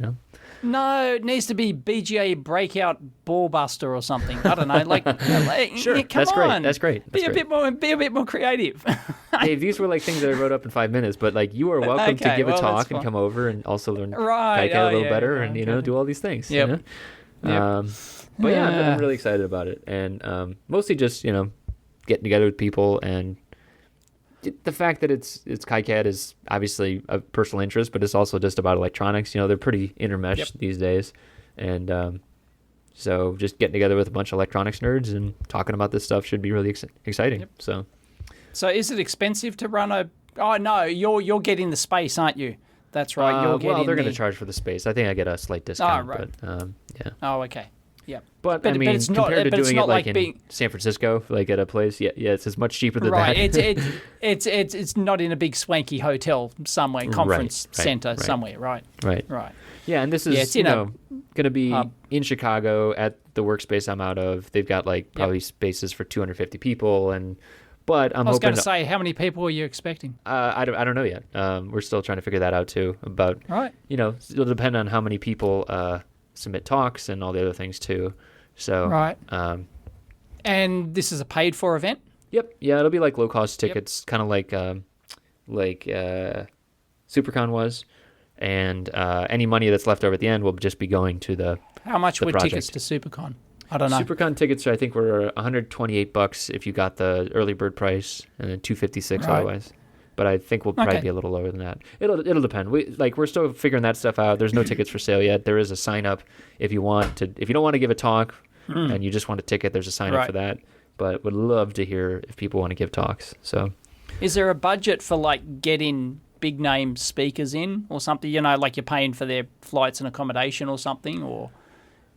No, it needs to be BGA breakout ball buster or something. I don't know. Sure, yeah, come on. That's great. Be a bit more creative. Hey, these were like things that I wrote up in 5 minutes, but like you are welcome to give a talk and come over and also learn KiCad a little better and do all these things. Yep. But yeah, I'm really excited about it, and mostly just getting together with people, and the fact that it's KiCad is obviously a personal interest, but it's also just about electronics. They're pretty intermeshed these days, and so just getting together with a bunch of electronics nerds and talking about this stuff should be really exciting. So is it expensive to run a? Oh no, you're getting the space, aren't you? That's right. Well, they're going to charge for the space. I think I get a slight discount. Oh, right. But, yeah. Oh, okay. Yeah. But I mean, it's compared to doing it like in San Francisco, like at a place, it's as much cheaper than that. It's not in a big swanky hotel somewhere, conference center somewhere, right? Right. Yeah, and this is going to be in Chicago at the workspace I'm out of. They've got probably spaces for 250 people, but I was going to say, how many people are you expecting? I don't know yet. We're still trying to figure that out too. But it'll depend on how many people submit talks and all the other things too. So and this is a paid for event? Yep. Yeah, it'll be like low cost tickets, kind of like SuperCon was, and any money that's left over at the end will just be going to the. How much were project. tickets to SuperCon? I don't know. SuperCon tickets I think were $128 if you got the early bird price, and then $256 otherwise. But I think we'll probably be a little lower than that. It'll depend. We're still figuring that stuff out. There's no tickets for sale yet. There is a sign up if you want to. If you don't want to give a talk and you just want a ticket, there's a sign up for that. But would love to hear if people want to give talks. So, is there a budget for getting big name speakers in or something? Like you're paying for their flights and accommodation or something, or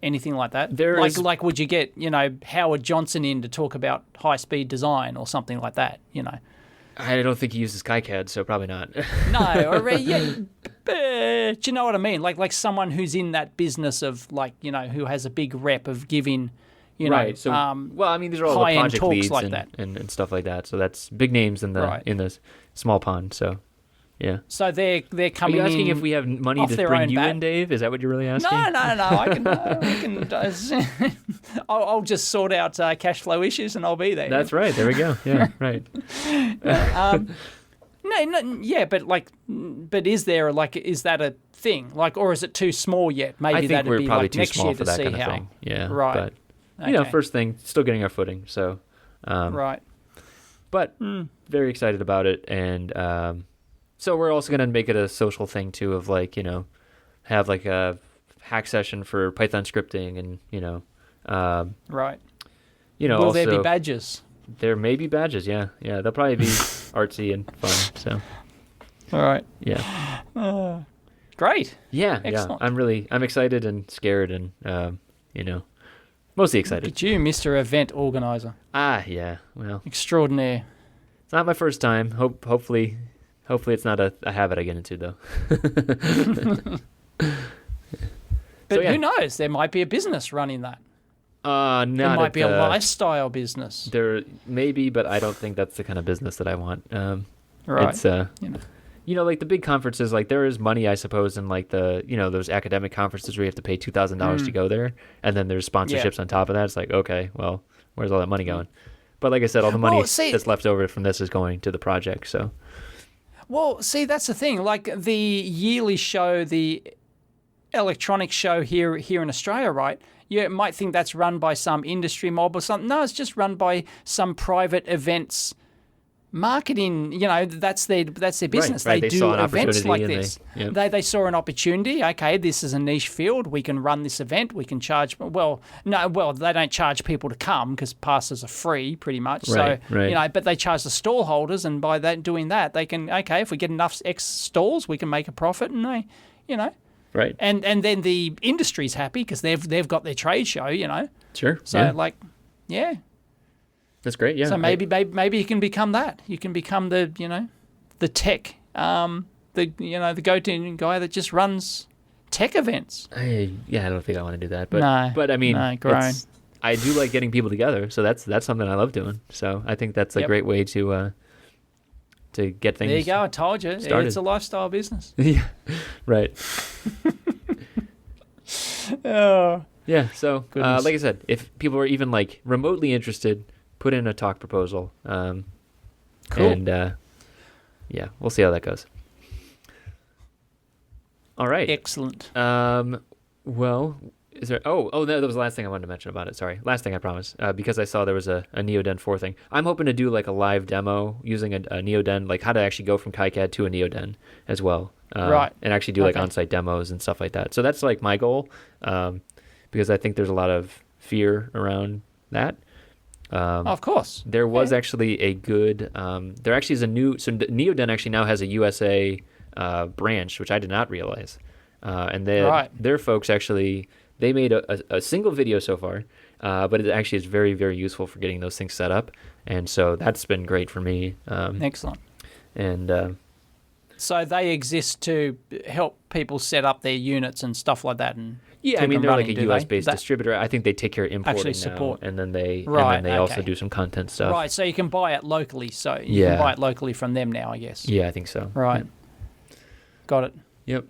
anything like that? Would you get Howard Johnson in to talk about high speed design or something like that? I don't think he uses KiCad, so probably not. No, but you know what I mean? Like someone who's in that business of who has a big rep of giving, right. So these are all the project leads and stuff like that. So that's big names in the small pond. So. Yeah. So they're coming in. Are you asking if we have money to bring you in, Dave? Is that what you're really asking? No. I can I'll just sort out cash flow issues and I'll be there. That's right. There we go. Yeah. Right. But is there is that a thing? Or is it too small yet? Maybe I think that'd we're be probably too next small year for to that see kind of how. thing. Yeah. Right. But first thing, still getting our footing. So. Right. But very excited about it, and. So we're also going to make it a social thing too of have a hack session for Python scripting and right. Will also, there be badges? There may be badges, yeah. They'll probably be artsy and fun. So all right. Yeah. Great. Yeah. Excellent. Yeah. I'm excited and scared and mostly excited. Look at you, Mr. Event Organizer. Yeah. Well. Extraordinaire. It's not my first time. Hopefully it's not a habit I get into, though. But who knows? There might be a business running that. It might be a lifestyle business. There may be, but I don't think that's the kind of business that I want. Right. It's like the big conferences. Like there is money, I suppose, in those academic conferences where you have to pay $2,000 to go there, and then there's sponsorships on top of that. It's like, okay, well, where's all that money going? But like I said, all the money that's left over from this is going to the project. So. Well, see, that's the thing. Like the yearly show, the electronics show here in Australia, right? You might think that's run by some industry mob or something. No, it's just run by some private events marketing, that's their business. Right. They They saw do an events like opportunity this. and they- They saw an opportunity. Okay, this is a niche field. We can run this event. We can charge. Well, they don't charge people to come because passes are free, pretty much. Right, So right. but they charge the stall holders, and by doing that, they can. Okay, if we get enough X stalls, we can make a profit, and Right. and then the industry's happy because they've got their trade show. Sure. So yeah. That's great. Yeah. So maybe you can become that. You can become the tech, the go-to guy that just runs tech events. I don't think I want to do that. But No, but I mean, no, grown. I do like getting people together. So that's something I love doing. So I think that's a great way to get things. There you go. I told you. Started. It's a lifestyle business. Yeah. Right. Oh. Yeah. So Goodness. like I said, if people are even like remotely interested, put in a talk proposal. Cool. And we'll see how that goes. All right. Excellent. Well, is there? Oh, that was the last thing I wanted to mention about it. Sorry, last thing I promise. Because I saw there was a Neoden 4 thing. I'm hoping to do like a live demo using a Neoden, like how to actually go from KiCad to a Neoden as well. Right. And actually do like on-site demos and stuff like that. So that's like my goal, because I think there's a lot of fear around that. Of course. There was actually a good. There actually is a new. So Neoden actually now has a USA branch, which I did not realize. And their folks actually they made a single video so far, but it actually is very, very useful for getting those things set up. And so that's been great for me. Excellent. And so they exist to help people set up their units and stuff like that. And yeah, I keep mean them they're running, like a do they? US-based distributor. I think they take care of importing Actually support. now, and then they Right, also okay. do some content stuff. Right, so you can buy it locally. So you can buy it locally from them now, I guess. Yeah, I think so. Right. Got it. Yep.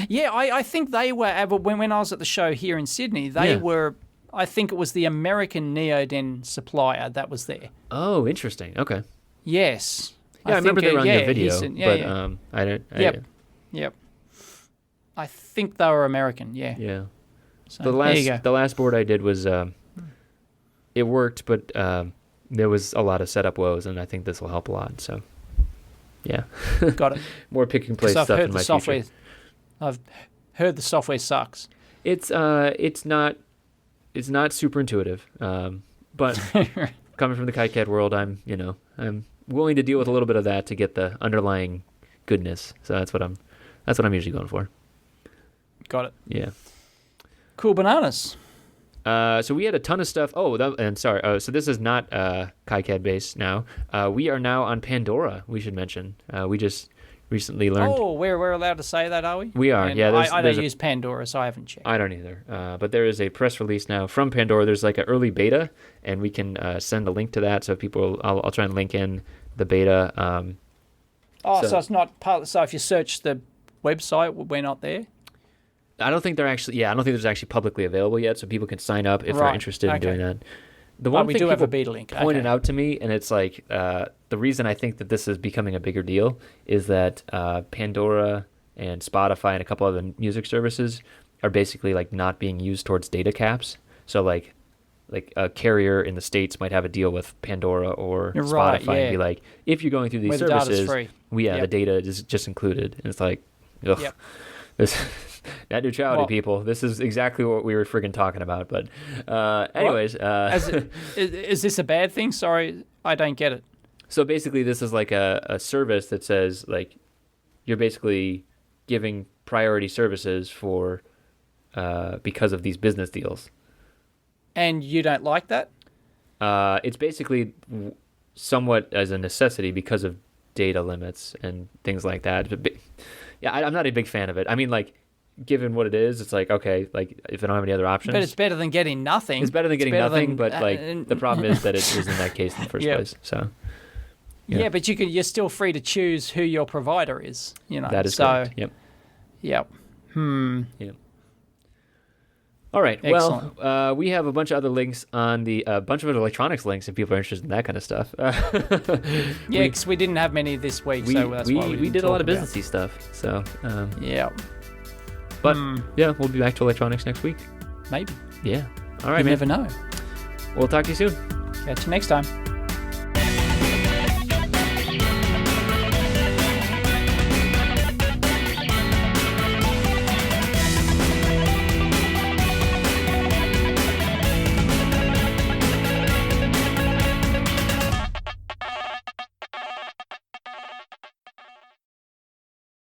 Yeah, I think they were, when I was at the show here in Sydney, they were, I think it was the American Neoden supplier that was there. Oh, interesting. Okay. Yes. Yeah, I remember they were on your video, I don't. Yep. I think they were American, yeah. Yeah. So, There you go. The last board I did was, it worked, but there was a lot of setup woes, and I think this will help a lot. So, yeah. Got it. More pick and place 'Cause stuff in my future. I've heard the software sucks. It's not super intuitive, but coming from the KiCad world, I'm willing to deal with a little bit of that to get the underlying goodness. So that's what I'm usually going for. Got it. Yeah. Cool bananas. So we had a ton of stuff. So this is not KiCad based now. We are now on Pandora. We should mention. We just recently learned. Oh, we're allowed to say that, are we? We are. And yeah. I don't use Pandora, so I haven't checked. I don't either. But there is a press release now from Pandora. There's like an early beta, and we can send a link to that. So people, I'll try and link in the beta. So it's not part. So if you search the website, we're not there. I don't think they're actually. Yeah, I don't think there's actually publicly available yet, so people can sign up if they're interested in doing that. The one we thing do have a people beta link. pointed out to me, and it's like the reason I think that this is becoming a bigger deal is that Pandora and Spotify and a couple other music services are basically like not being used towards data caps. So like a carrier in the States might have a deal with Pandora or Spotify and be like, if you're going through these Where services, the data's free. the data is just included. And it's like, ugh. Yep. This net neutrality, people. This is exactly what we were friggin' talking about. But anyways. Is this a bad thing? Sorry, I don't get it. So basically this is like a service that says like you're basically giving priority services for because of these business deals. And you don't like that? It's basically somewhat as a necessity because of data limits and things like that. Yeah, I'm not a big fan of it. I mean, like, given what it is, it's like, okay, like, if I don't have any other options. But it's better than getting nothing. It's better than getting nothing, but, like, the problem is that it was in that case in the first place, so. Yeah, but you're still free to choose who your provider is, That is correct, yep. Yep. Yep. All right. Excellent. Well, we have a bunch of other links on the bunch of other electronics links if people are interested in that kind of stuff. Yeah, because we didn't have many this week, so that's why we did a lot of businessy stuff. So yeah. But yeah, we'll be back to electronics next week. Maybe. Yeah. All right, you man. never know. We'll talk to you soon. Catch you next time.